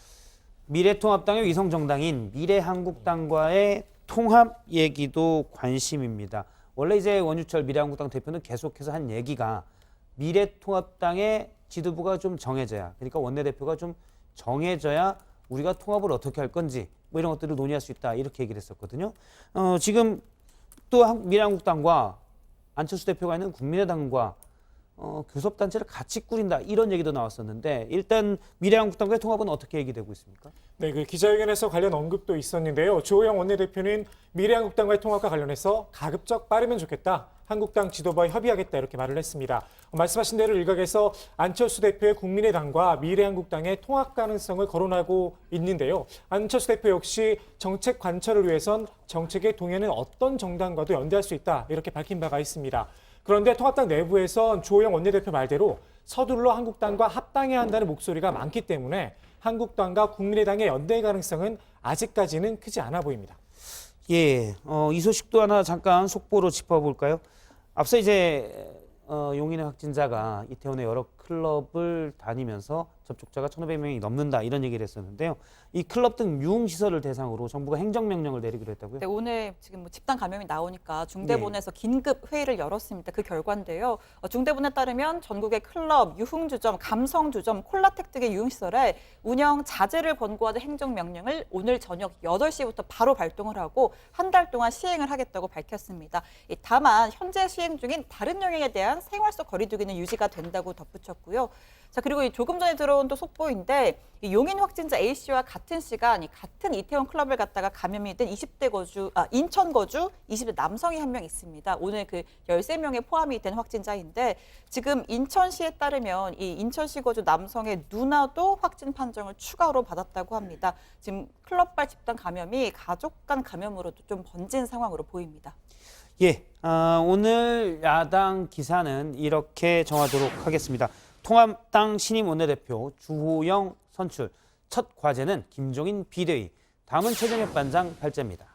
미래통합당의 위성정당인 미래한국당과의 통합 얘기도 관심입니다. 원래 이제 원유철 미래한국당 대표는 계속해서 한 얘기가 미래통합당의 지도부가 좀 정해져야, 그러니까 원내대표가 좀 정해져야 우리가 통합을 어떻게 할 건지 이런 것들을 논의할 수 있다 이렇게 얘기를 했었거든요. 지금 또 미래한국당과 안철수 대표가 있는 국민의당과 교섭단체를 같이 꾸린다 이런 얘기도 나왔었는데 일단 미래한국당과의 통합은 어떻게 얘기되고 있습니까? 네, 그 기자회견에서 관련 언급도 있었는데요. 주호영 원내대표는 미래한국당과의 통합과 관련해서 가급적 빠르면 좋겠다. 한국당 지도부와 협의하겠다 이렇게 말을 했습니다. 말씀하신 대로 일각에서 안철수 대표의 국민의당과 미래한국당의 통합 가능성을 거론하고 있는데요. 안철수 대표 역시 정책 관철을 위해선 정책의 동의는 어떤 정당과도 연대할 수 있다 이렇게 밝힌 바가 있습니다. 그런데 통합당 내부에선 주호영 원내대표 말대로 서둘러 한국당과 합당해야 한다는 목소리가 많기 때문에 한국당과 국민의당의 연대 가능성은 아직까지는 크지 않아 보입니다. 예, 이 소식도 하나 잠깐 속보로 짚어볼까요? 앞서 이제 용인의 확진자가 이태원의 여러 클럽을 다니면서 접촉자가 1,500명이 넘는다 이런 얘기를 했었는데요. 이 클럽 등 유흥시설을 대상으로 정부가 행정명령을 내리기로 했다고요? 네, 오늘 지금 집단 감염이 나오니까 중대본에서 긴급 회의를 열었습니다. 그 결과인데요. 중대본에 따르면 전국의 클럽, 유흥주점, 감성주점, 콜라텍 등의 유흥시설에 운영 자제를 권고하는 행정명령을 오늘 저녁 8시부터 바로 발동을 하고 한 달 동안 시행을 하겠다고 밝혔습니다. 다만 현재 시행 중인 다른 영역에 대한 생활 속 거리두기는 유지가 된다고 덧붙였고요. 자, 그리고 조금 전에 들어온 또 속보인데 용인 확진자 A씨와 같은 시간 같은 이태원 클럽을 갔다가 감염이 된 인천 거주 20대 남성이 한 명 있습니다. 오늘 그 13명에 포함이 된 확진자인데 지금 인천시에 따르면 이 인천시 거주 남성의 누나도 확진 판정을 추가로 받았다고 합니다. 지금 클럽발 집단 감염이 가족 간 감염으로도 좀 번진 상황으로 보입니다. 예, 오늘 야당 기사는 이렇게 정하도록 하겠습니다. 통합당 신임 원내대표 주호영 선출, 첫 과제는 김종인 비대위. 다음은 최정엽 반장 발제입니다.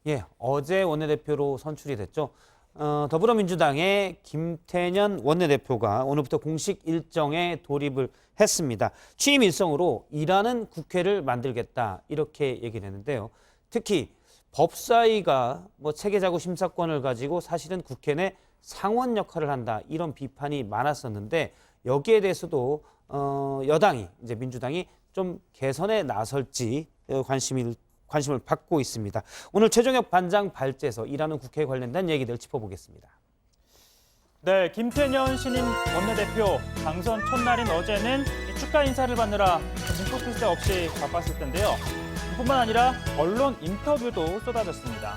예, 어제 원내대표로 선출이 됐죠. 더불어민주당의 김태년 원내대표가 오늘부터 공식 일정에 돌입을 했습니다. 취임 일성으로 일하는 국회를 만들겠다 이렇게 얘기를 했는데요. 특히 법사위가 체계자구 심사권을 가지고 사실은 국회 내 상원 역할을 한다 이런 비판이 많았었는데 여기에 대해서도 여당이 이제 민주당이 좀 개선에 나설지 관심을 받고 있습니다. 오늘 최종혁 반장 발제에서 일하는 국회에 관련된 얘기들 짚어보겠습니다. 네, 김태년 신임 원내대표 당선 첫날인 어제는 이 축하 인사를 받느라 눈꽃필 새 없이 바빴을 텐데요. 뿐만 아니라 언론 인터뷰도 쏟아졌습니다.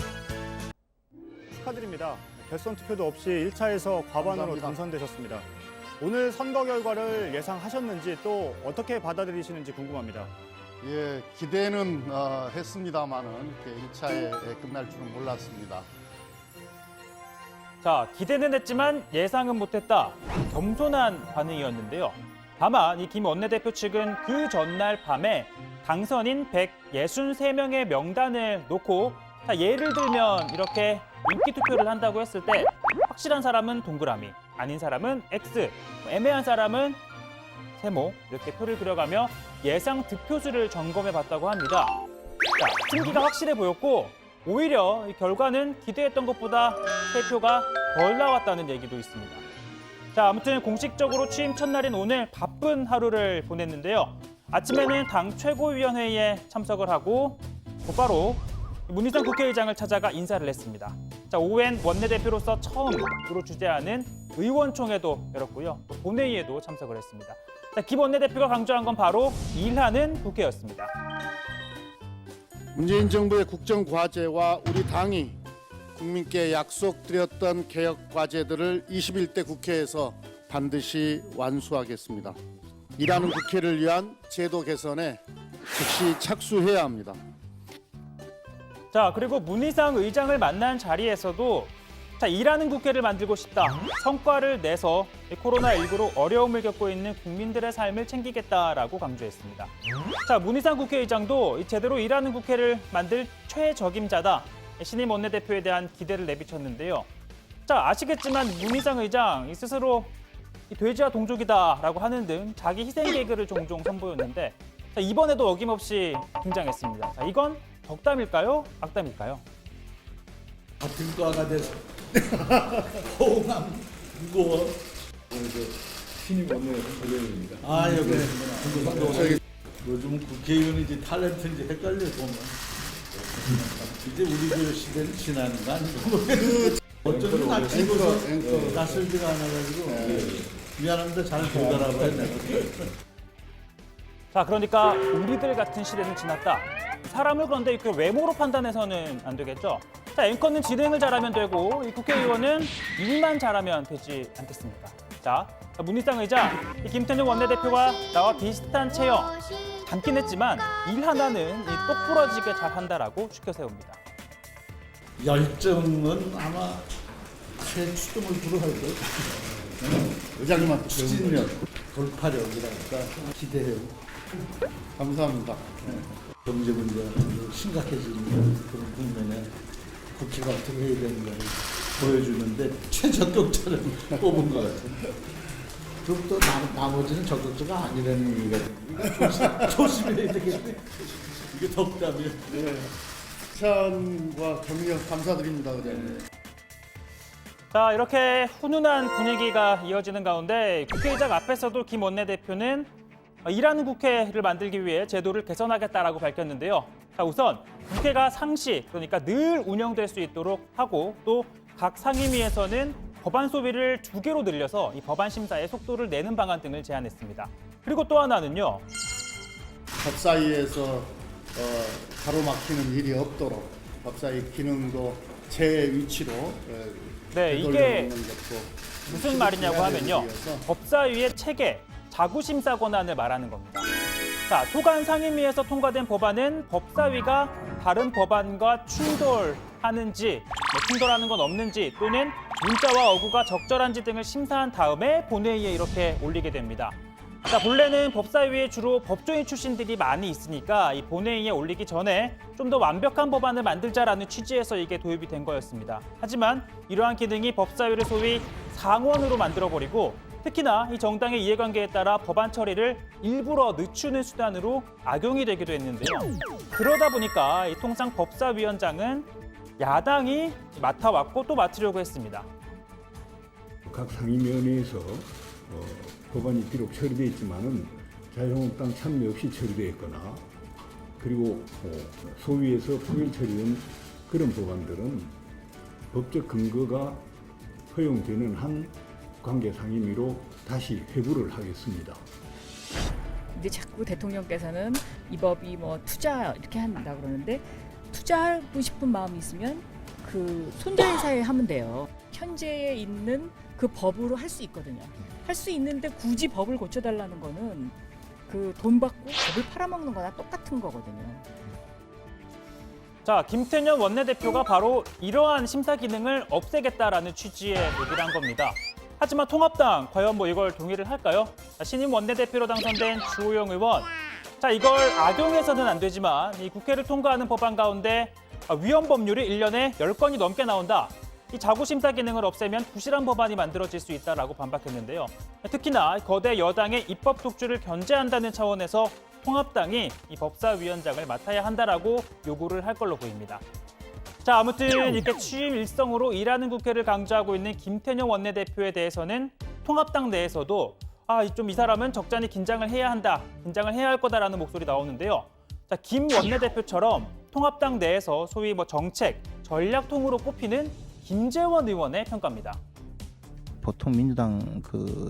축하드립니다. 결선 투표도 없이 1차에서 과반으로 당선되셨습니다. 오늘 선거 결과를 예상하셨는지 또 어떻게 받아들이시는지 궁금합니다. 예, 기대는 했습니다만은 이렇게 1차에 끝날 줄은 몰랐습니다. 자, 기대는 했지만 예상은 못했다. 겸손한 반응이었는데요. 다만 이 김 원내대표 측은 그 전날 밤에 당선인 163명의 명단을 놓고 예를 들면 이렇게 인기 투표를 한다고 했을 때 확실한 사람은 동그라미, 아닌 사람은 X, 애매한 사람은 세모 이렇게 표를 그려가며 예상 득표수를 점검해 봤다고 합니다. 자, 승기가 확실해 보였고 오히려 이 결과는 기대했던 것보다 3표가 덜 나왔다는 얘기도 있습니다. 자, 아무튼 공식적으로 취임 첫날인 오늘 바쁜 하루를 보냈는데요. 아침에는 당 최고위원회에 참석을 하고 곧바로 문희상 국회의장을 찾아가 인사를 했습니다. 자, 오후엔 원내대표로서 처음으로 주재하는 의원총회도 열었고요. 또 본회의에도 참석을 했습니다. 자, 김 원내대표가 강조한 건 바로 일하는 국회였습니다. 문재인 정부의 국정 과제와 우리 당이 국민께 약속드렸던 개혁 과제들을 21대 국회에서 반드시 완수하겠습니다. 일하는 국회를 위한 제도 개선에 즉시 착수해야 합니다. 자, 그리고 문희상 의장을 만난 자리에서도 자, 일하는 국회를 만들고 싶다. 성과를 내서 코로나19로 어려움을 겪고 있는 국민들의 삶을 챙기겠다라고 강조했습니다. 자, 문희상 국회의장도 제대로 일하는 국회를 만들 최적임자다. 신임 원내대표에 대한 기대를 내비쳤는데요. 자, 아시겠지만 문희상 의장 스스로 돼지와 동족이다라고 하는 등 자기 희생 개그를 종종 선보였는데 자, 이번에도 어김없이 등장했습니다. 자, 이건 덕담일까요? 악담일까요? 같은 과가 돼서 호응함 무거워. 신임 원내대표입니다. 아, 여기 요즘 국회의원인지 탤런트인지 헷갈려 보면 이제 우리 그 시대는 지나는 거 아니고 어쩌면 나 집어서 낯설지가 않아가지고 미안합니다. 잘 못 알아봐요. 자, 그러니까 우리들 같은 시대는 지났다. 사람을 그런데 이렇게 외모로 판단해서는 안 되겠죠. 자, 앵커는 진행을 잘하면 되고 이 국회의원은 일만 잘하면 되지 않겠습니까? 자, 문희상 의장, 김태년 원내대표가 나와 비슷한 체형, 닮긴 했지만 일 하나는 똑부러지게 잘한다라고 추켜 세웁니다. 열정은 아마 최추등을 불허할 거예요. 의장님한테 추진력, 돌파력이랄까 기대해요. 감사합니다. 경제 문제가 심각해지는 그런 국면에 국회가 어떻게 해야 되는 걸 보여주는데 최적격자를 뽑은 것 같아요. 그럼 또 나머지는 적격자가 아니라는 얘기가 됩니다. 조심해야 되겠네. 이게 덕담이에요. 네. 칭찬과 격려 감사드립니다, 의장님. 자, 이렇게 훈훈한 분위기가 이어지는 가운데 국회의장 앞에서도 김 원내대표는 일하는 국회를 만들기 위해 제도를 개선하겠다라고 밝혔는데요. 자, 우선 국회가 상시, 그러니까 늘 운영될 수 있도록 하고 또 각 상임위에서는 법안 소비를 2개로 늘려서 이 법안 심사의 속도를 내는 방안 등을 제안했습니다. 그리고 또 하나는요. 법사위에서 가로막히는 일이 없도록 법사위 기능도 제 위치로 네, 이게 무슨 말이냐고 하면요. 법사위의 체계, 자구심사 권한을 말하는 겁니다. 자, 소관 상임위에서 통과된 법안은 법사위가 다른 법안과 충돌하는지, 충돌하는 건 없는지 또는 문자와 어구가 적절한지 등을 심사한 다음에 본회의에 이렇게 올리게 됩니다. 자, 본래는 법사위에 주로 법조인 출신들이 많이 있으니까 이 본회의에 올리기 전에 좀 더 완벽한 법안을 만들자라는 취지에서 이게 도입이 된 거였습니다. 하지만 이러한 기능이 법사위를 소위 상원으로 만들어버리고 특히나 이 정당의 이해관계에 따라 법안 처리를 일부러 늦추는 수단으로 악용이 되기도 했는데요. 그러다 보니까 이 통상 법사위원장은 야당이 맡아왔고 또 맡으려고 했습니다. 각 상임위원회에서 법안이 비록 처리되어 있지만은 자유한국당 참여 없이 처리되어 있거나 그리고 소위에서 표결 처리된 그런 법안들은 법적 근거가 허용되는 한 관계 상임위로 다시 회부를 하겠습니다. 근데 자꾸 대통령께서는 이 법이 뭐 투자 이렇게 한다 그러는데 투자하고 싶은 마음이 있으면 그 손자의 사회에 하면 돼요. 현재에 있는 그 법으로 할 수 있거든요. 할 수 있는데 굳이 법을 고쳐달라는 거는 그 돈 받고 법을 팔아먹는 거나 똑같은 거거든요. 자, 김태년 원내대표가 바로 이러한 심사 기능을 없애겠다라는 취지의 얘기를 한 겁니다. 하지만 통합당 과연 뭐 이걸 동의를 할까요? 신임 원내대표로 당선된 주호영 의원. 자, 이걸 악용해서는 안 되지만 이 국회를 통과하는 법안 가운데 위헌 법률이 1년에 10건이 넘게 나온다. 이 자구심사 기능을 없애면 부실한 법안이 만들어질 수 있다라고 반박했는데요. 특히나 거대 여당의 입법 독주를 견제한다는 차원에서 통합당이 이 법사위원장을 맡아야 한다라고 요구를 할 걸로 보입니다. 자, 아무튼 이렇게 취임 일성으로 일하는 국회를 강조하고 있는 김태년 원내대표에 대해서는 통합당 내에서도 좀 이 사람은 적잖이 긴장을 해야 한다, 긴장을 해야 할 거다라는 목소리 나오는데요. 자, 김 원내대표처럼 통합당 내에서 소위 뭐 정책, 전략통으로 꼽히는 김재원 의원의 평가입니다. 보통 민주당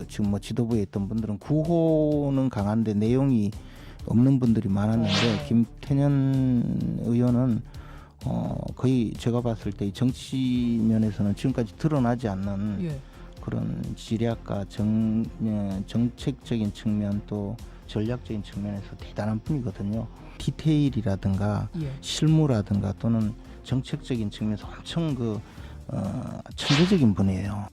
지금 뭐 지도부에 있던 분들은 구호는 강한데 내용이 없는 분들이 많았는데 김태년 의원은 거의 제가 봤을 때 정치 면에서는 지금까지 드러나지 않는 그런 지략과 정책적인 측면 또 전략적인 측면에서 대단한 분이거든요. 디테일이라든가 실무라든가 또는 정책적인 측면에서 엄청 천재적인 분이에요.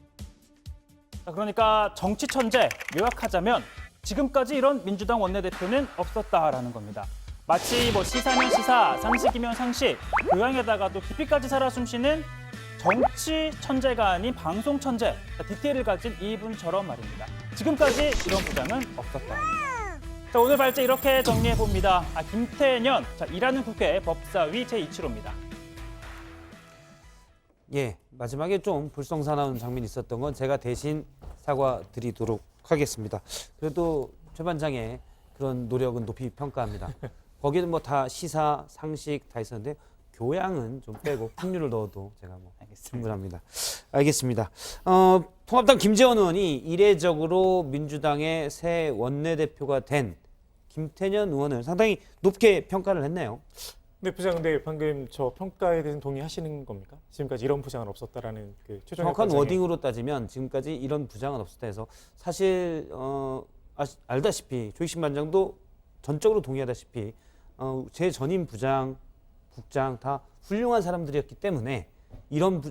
자, 그러니까 정치 천재, 요약하자면 지금까지 이런 민주당 원내대표는 없었다라는 겁니다. 마치 뭐 시사면 시사, 상식이면 상식, 교양에다가도 깊이까지 살아 숨쉬는 정치 천재가 아닌 방송 천재, 디테일을 가진 이분처럼 말입니다. 지금까지 이런 부장은 없었다. 자, 오늘 발제 이렇게 정리해봅니다. 김태년, 일하는 국회 법사위 제2치로입니다. 예, 마지막에 좀 불성사나운 장면이 있었던 건 제가 대신 사과드리도록 하겠습니다. 그래도 최 반장의 그런 노력은 높이 평가합니다. 거기는 뭐 다 시사, 상식 다 있었는데 교양은 좀 빼고 풍류를 넣어도 제가 뭐 충분합니다. 알겠습니다. 통합당 김재원 의원이 이례적으로 민주당의 새 원내대표가 된 김태년 의원을 상당히 높게 평가를 했네요. 네, 부장, 근데 방금 저 평가에 대해서 동의하시는 겁니까? 지금까지 이런 부장은 없었다라는 그 최종 정확한 워딩으로 따지면 지금까지 이런 부장은 없었다 해서 사실 알다시피 조익신 반장도 전적으로 동의하다시피 제 전임 부장, 국장 다 훌륭한 사람들이었기 때문에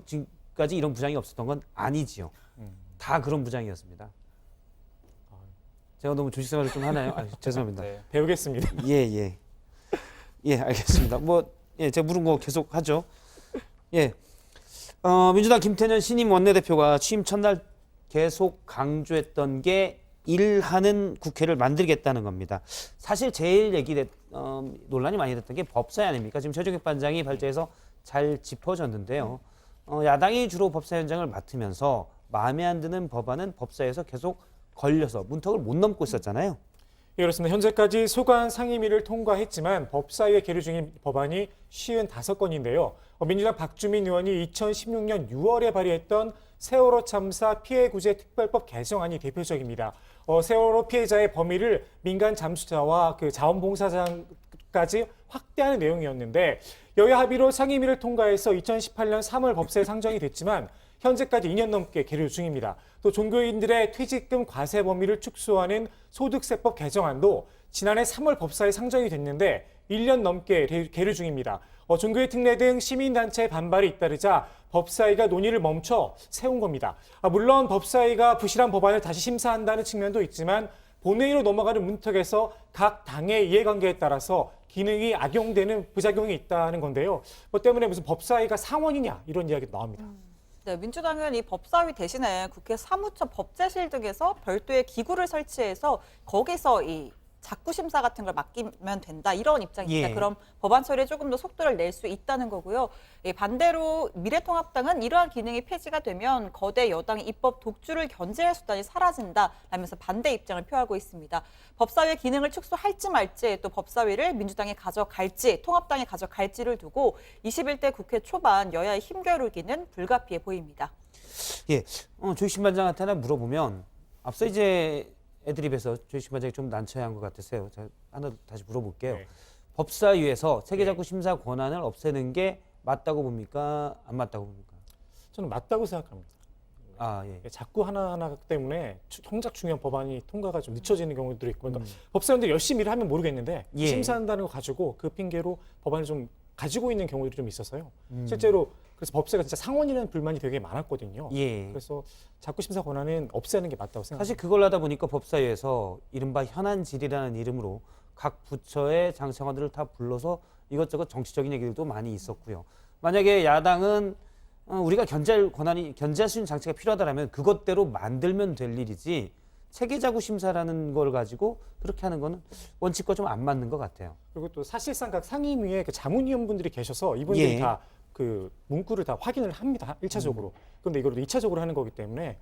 지금까지 이런 부장이 없었던 건 아니지요. 다 그런 부장이었습니다. 제가 너무 조직 생활을 좀 하나요? 죄송합니다. 네, 배우겠습니다. 예, 알겠습니다. 제가 물은 거 계속 하죠. 민주당 김태년 신임 원내대표가 취임 첫날 계속 강조했던 게 일하는 국회를 만들겠다는 겁니다. 사실 제일 논란이 많이 됐던 게 법사위 아닙니까? 지금 최종익 반장이 발제해서 잘 짚어줬는데요. 야당이 주로 법사위원장을 맡으면서 마음에 안 드는 법안은 법사위에서 계속 걸려서 문턱을 못 넘고 있었잖아요. 예, 그렇습니다. 현재까지 소관 상임위를 통과했지만 법사위에 계류 중인 법안이 55건인데요. 민주당 박주민 의원이 2016년 6월에 발의했던 세월호 참사 피해구제 특별법 개정안이 대표적입니다. 세월호 피해자의 범위를 민간 잠수자와 자원봉사자까지 확대하는 내용이었는데 여야 합의로 상임위를 통과해서 2018년 3월 법사에 상정이 됐지만 현재까지 2년 넘게 계류 중입니다. 또 종교인들의 퇴직금 과세 범위를 축소하는 소득세법 개정안도 지난해 3월 법사에 상정이 됐는데 1년 넘게 계류 중입니다. 종교의 특례 등 시민단체의 반발이 잇따르자 법사위가 논의를 멈춰 세운 겁니다. 물론 법사위가 부실한 법안을 다시 심사한다는 측면도 있지만 본회의로 넘어가는 문턱에서 각 당의 이해관계에 따라서 기능이 악용되는 부작용이 있다는 건데요. 뭐 때문에 무슨 법사위가 상원이냐 이런 이야기도 나옵니다. 네, 민주당은 이 법사위 대신에 국회 사무처 법제실 등에서 별도의 기구를 설치해서 거기서 이 자구 심사 같은 걸 맡기면 된다 이런 입장입니다. 예. 그럼 법안 처리에 조금 더 속도를 낼 수 있다는 거고요. 반대로 미래통합당은 이러한 기능이 폐지가 되면 거대 여당의 입법 독주를 견제할 수단이 사라진다라면서 반대 입장을 표하고 있습니다. 법사위의 기능을 축소할지 말지 또 법사위를 민주당이 가져갈지 통합당이 가져갈지를 두고 21대 국회 초반 여야의 힘겨루기는 불가피해 보입니다. 예, 조희신 반장한테 하나 물어보면 앞서 이제 애드립에서 조희신 반장이 좀 난처해한 것 같으세요. 제가 하나 다시 물어볼게요. 네. 법사위에서 체계자구 심사 권한을 없애는 게 맞다고 봅니까? 안 맞다고 봅니까? 저는 맞다고 생각합니다. 아, 예. 자꾸 하나하나 때문에 정작 중요한 법안이 통과가 좀 늦춰지는 경우들이 있고 그러니까 법사위원들이 열심히 일을 하면 모르겠는데 예. 심사한다는 거 가지고 그 핑계로 법안을 좀 가지고 있는 경우들이 좀 있어서요. 실제로 그래서 법사위가 진짜 상원이라는 불만이 되게 많았거든요. 예. 그래서 자꾸 심사 권한은 없애는 게 맞다고 생각합니다. 사실 그걸 하다 보니까 법사위에서 이른바 현안질이라는 이름으로 각 부처의 장차관들을 다 불러서 이것저것 정치적인 얘기들도 많이 있었고요. 만약에 야당은 우리가 견제할 수 있는 장치가 필요하다면 그것대로 만들면 될 일이지 체계자구 심사라는 걸 가지고 그렇게 하는 거는 원칙과 좀 안 맞는 것 같아요. 그리고 또 사실상 각 상임위에 그 자문위원분들이 계셔서 이분들이 예. 다 그 문구를 다 확인을 합니다. 1차적으로. 그런데 이거를 2차적으로 하는 거기 때문에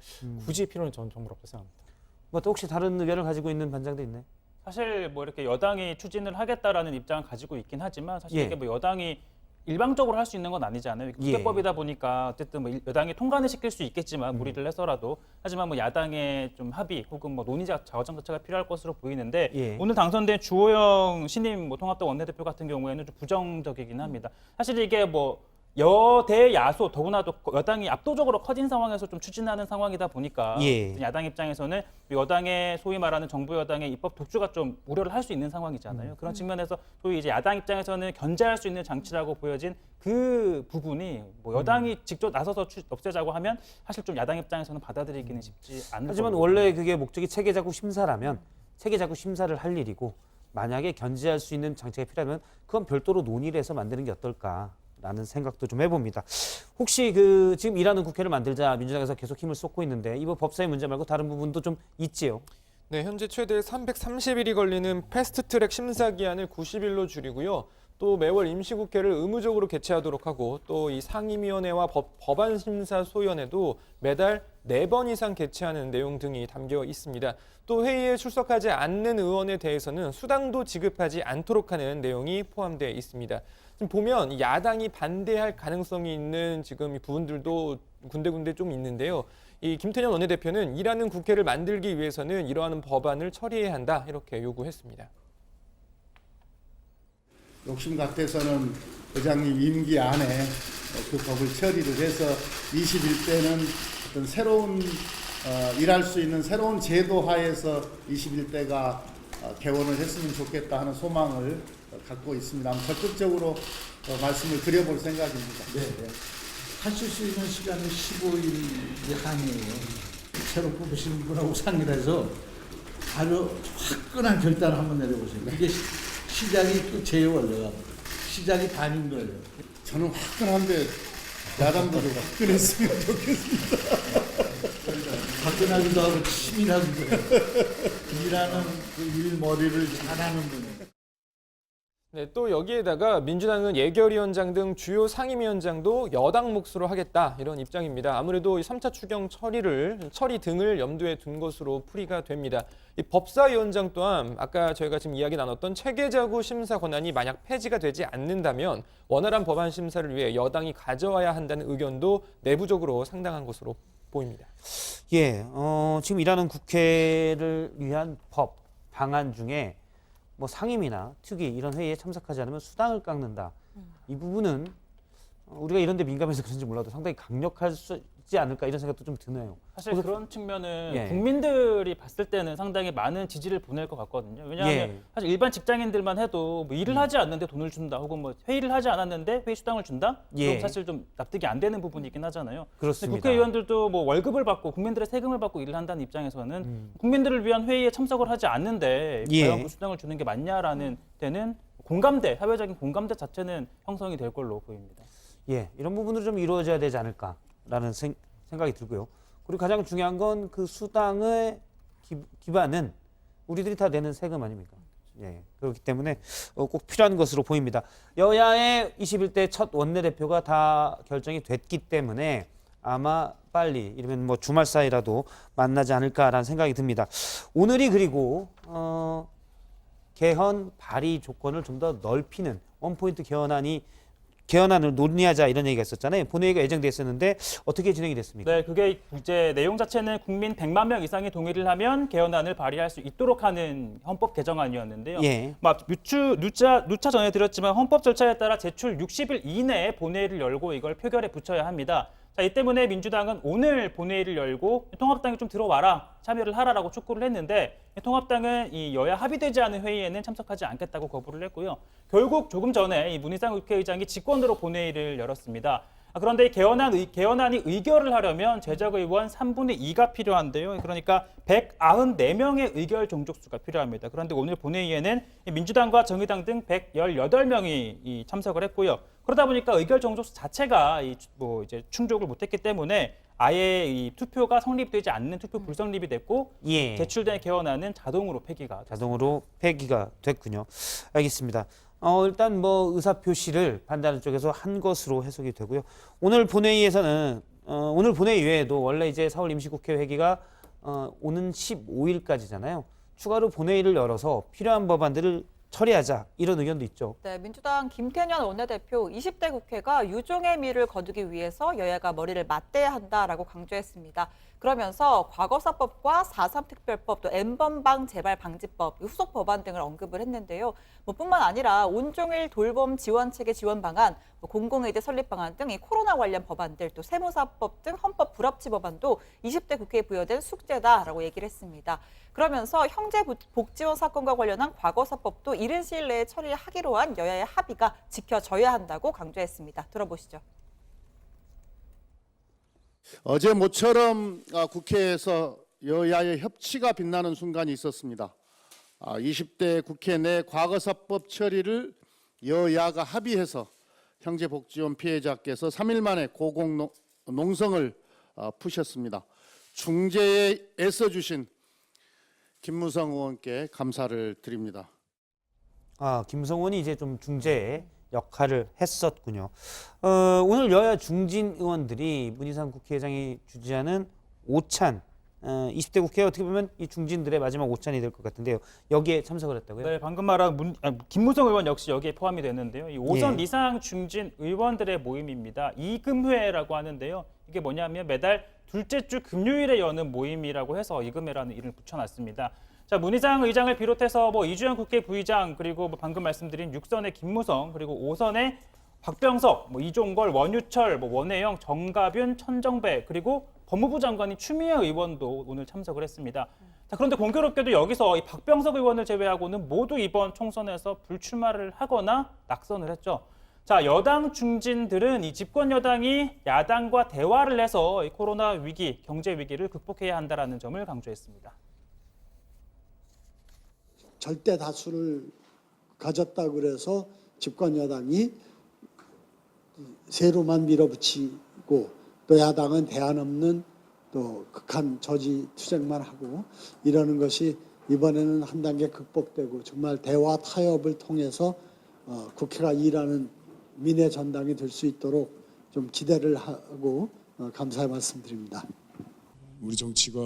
굳이 필요는 저는 정말 없다고 생각합니다. 뭐 또 혹시 다른 의견을 가지고 있는 반장도 있나요? 사실 뭐 이렇게 여당이 추진을 하겠다라는 입장을 가지고 있긴 하지만 사실 예. 이게 뭐 여당이 일방적으로 할 수 있는 건 아니잖아요. 국회법이다 보니까 어쨌든 뭐 여당이 통과는 시킬 수 있겠지만 무리를 해서라도 하지만 뭐 야당의 좀 합의 혹은 뭐 논의자 과정 자체가 필요할 것으로 보이는데 예. 오늘 당선된 주호영 신임 뭐 통합당 원내대표 같은 경우에는 좀 부정적이긴 합니다. 사실 이게 뭐 여대 야소 더구나도 여당이 압도적으로 커진 상황에서 좀 추진하는 상황이다 보니까 예. 야당 입장에서는 여당의 소위 말하는 정부 여당의 입법 독주가 좀 우려를 할 수 있는 상황이잖아요. 그런 측면에서 소위 이제 야당 입장에서는 견제할 수 있는 장치라고 보여진 그 부분이 뭐 여당이 직접 나서서 없애자고 하면 사실 좀 야당 입장에서는 받아들이기는 쉽지 않은. 하지만 원래 그게 목적이 체계자구 심사라면 체계자구 심사를 할 일이고 만약에 견제할 수 있는 장치가 필요하면 그건 별도로 논의를 해서 만드는 게 어떨까라는 생각도 좀 해봅니다. 혹시 그 지금 일하는 국회를 만들자 민주당에서 계속 힘을 쏟고 있는데 이번 법사위 문제 말고 다른 부분도 좀 있지요? 네, 현재 최대 330일이 걸리는 패스트트랙 심사 기한을 90일로 줄이고요. 또 매월 임시국회를 의무적으로 개최하도록 하고 또 이 상임위원회와 법안심사소위원회도 매달 4번 이상 개최하는 내용 등이 담겨 있습니다. 또 회의에 출석하지 않는 의원에 대해서는 수당도 지급하지 않도록 하는 내용이 포함되어 있습니다. 지금 보면 야당이 반대할 가능성이 있는 지금 이 부분들도 군데군데 좀 있는데요. 이 김태년 원내대표는 일하는 국회를 만들기 위해서는 이러한 법안을 처리해야 한다 이렇게 요구했습니다. 욕심 같아서는 의장님 임기 안에 그 법을 처리를 해서 21대는 어떤 새로운 일할 수 있는 새로운 제도 하에서 21대가 개원을 했으면 좋겠다 하는 소망을 갖고 있습니다. 적극적으로 말씀을 드려볼 생각입니다. 네. 하실 수 있는 시간이 15일 한이에요. 새로 뽑으시는 분하고 상의를 해서 아주 화끈한 결단을 한번 내려보세요. 이게 시작이 끝이에요, 원래가. 시작이 반인 거예요. 저는 화끈한데 야당도 좀 화끈했으면 좋겠습니다. 화끈하기도 하고 치밀하기도 해요. 일하는 그 일머리를 잘하는 분이에요. 네, 또 여기에다가 민주당은 예결위원장 등 주요 상임위원장도 여당 몫으로 하겠다 이런 입장입니다. 아무래도 이 3차 추경 처리 등을 염두에 둔 것으로 풀이가 됩니다. 이 법사위원장 또한 아까 저희가 지금 이야기 나눴던 체계자구 심사 권한이 만약 폐지가 되지 않는다면 원활한 법안 심사를 위해 여당이 가져와야 한다는 의견도 내부적으로 상당한 것으로 보입니다. 예, 지금 일하는 국회를 위한 법 방안 중에 뭐 상임이나 특위 이런 회의에 참석하지 않으면 수당을 깎는다. 이 부분은 우리가 이런 데 민감해서 그런지 몰라도 상당히 강력할 수 있지 않을까 이런 생각도 좀 드네요. 사실 그런 측면은 예. 국민들이 봤을 때는 상당히 많은 지지를 보낼 것 같거든요. 왜냐하면 예. 사실 일반 직장인들만 해도 뭐 일을 하지 않는데 돈을 준다, 혹은 뭐 회의를 하지 않았는데 회의 수당을 준다? 예. 그럼 사실 좀 납득이 안 되는 부분이긴 하잖아요. 그렇습니다. 근데 국회의원들도 뭐 월급을 받고 국민들의 세금을 받고 일을 한다는 입장에서는 국민들을 위한 회의에 참석을 하지 않는데 예. 과연 그 수당을 주는 게 맞냐라는 데는 공감대, 사회적인 공감대 자체는 형성이 될 걸로 보입니다. 예, 이런 부분으로 좀 이루어져야 되지 않을까라는 생각이 들고요. 그리고 가장 중요한 건 그 수당의 기반은 우리들이 다 내는 세금 아닙니까? 예, 그렇기 때문에 꼭 필요한 것으로 보입니다. 여야의 21대 첫 원내대표가 다 결정이 됐기 때문에 아마 빨리 이러면 뭐 주말 사이라도 만나지 않을까라는 생각이 듭니다. 오늘이 그리고 개헌 발의 조건을 좀 더 넓히는 원포인트 개헌안을 논의하자 이런 얘기가 있었잖아요. 본회의가 예정돼 있었는데 어떻게 진행이 됐습니까? 네, 그게 이제 내용 자체는 국민 100만 명 이상이 동의를 하면 개헌안을 발의할 수 있도록 하는 헌법 개정안이었는데요. 예. 누차 전해드렸지만 헌법 절차에 따라 제출 60일 이내에 본회의를 열고 이걸 표결에 붙여야 합니다. 자, 이 때문에 민주당은 오늘 본회의를 열고 통합당이 좀 들어와라, 참여를 하라라고 촉구를 했는데 통합당은 이 여야 합의되지 않은 회의에는 참석하지 않겠다고 거부를 했고요. 결국 조금 전에 이 문희상 국회의장이 직권으로 본회의를 열었습니다. 그런데 이 개헌안이 의결을 하려면 제적 의원 3분의 2가 필요한데요. 그러니까 194명의 의결 종족수가 필요합니다. 그런데 오늘 본회의에는 민주당과 정의당 등 118명이 참석을 했고요. 그러다 보니까 의결 종족수 자체가 이제 충족을 못했기 때문에 아예 이 투표가 성립되지 않는 투표 불성립이 됐고 예. 제출된 개헌안은 자동으로 폐기가 됐군요. 알겠습니다. 일단 뭐 의사 표시를 반대하는 쪽에서 한 것으로 해석이 되고요. 오늘 본회의에서는 오늘 본회의 외에도 원래 이제 4월 임시국회 회기가 오는 15일까지잖아요. 추가로 본회의를 열어서 필요한 법안들을 처리하자 이런 의견도 있죠. 네, 민주당 김태년 원내대표 20대 국회가 유종의 미를 거두기 위해서 여야가 머리를 맞대야 한다라고 강조했습니다. 그러면서 과거사법과 4.3 특별법, 또 N번방 재발 방지법, 후속 법안 등을 언급을 했는데요. 뿐만 아니라 온종일 돌봄 지원 체계 지원 방안, 공공의대 설립 방안 등 이 코로나 관련 법안들, 또 세무사법 등 헌법 불합치 법안도 20대 국회에 부여된 숙제다라고 얘기를 했습니다. 그러면서 형제 복지원 사건과 관련한 과거사법도 이른 시일 내에 처리하기로 한 여야의 합의가 지켜져야 한다고 강조했습니다. 들어보시죠. 어제 모처럼 국회에서 여야의 협치가 빛나는 순간이 있었습니다. 20대 국회 내 과거사법 처리를 여야가 합의해서 형제복지원 피해자께서 3일 만에 고공농성을 푸셨습니다. 중재에 애써주신 김무성 의원께 감사를 드립니다. 김무성 의원이 이제 좀 중재 역할을 했었군요. 오늘 여야 중진 의원들이 문희상 국회의장이 주재하는 오찬 20대 국회 어떻게 보면 이 중진들의 마지막 오찬이 될 것 같은데요. 여기에 참석을 했다고요? 네, 방금 말한 김무성 의원 역시 여기에 포함이 되는데요. 이 5선 예. 이상 중진 의원들의 모임입니다. 이금회라고 하는데요. 이게 뭐냐면 매달 둘째 주 금요일에 여는 모임이라고 해서 이금회라는 이름을 붙여놨습니다. 자, 문희상 의장을 비롯해서 이주영 국회 부의장, 그리고 방금 말씀드린 6선의 김무성, 그리고 5선의 박병석, 이종걸, 원유철, 원혜영, 정가균, 천정배, 그리고 법무부 장관인 추미애 의원도 오늘 참석을 했습니다. 자, 그런데 공교롭게도 여기서 이 박병석 의원을 제외하고는 모두 이번 총선에서 불출마를 하거나 낙선을 했죠. 자, 여당 중진들은 이 집권 여당이 야당과 대화를 해서 이 코로나 위기, 경제 위기를 극복해야 한다라는 점을 강조했습니다. 절대 다수를 가졌다 그래서 집권 여당이 세로만 밀어붙이고 또 야당은 대안 없는 또 극한 저지 투쟁만 하고 이러는 것이 이번에는 한 단계 극복되고 정말 대화 타협을 통해서 국회가 일하는 민의 전당이 될 수 있도록 좀 기대를 하고 감사의 말씀드립니다. 우리 정치가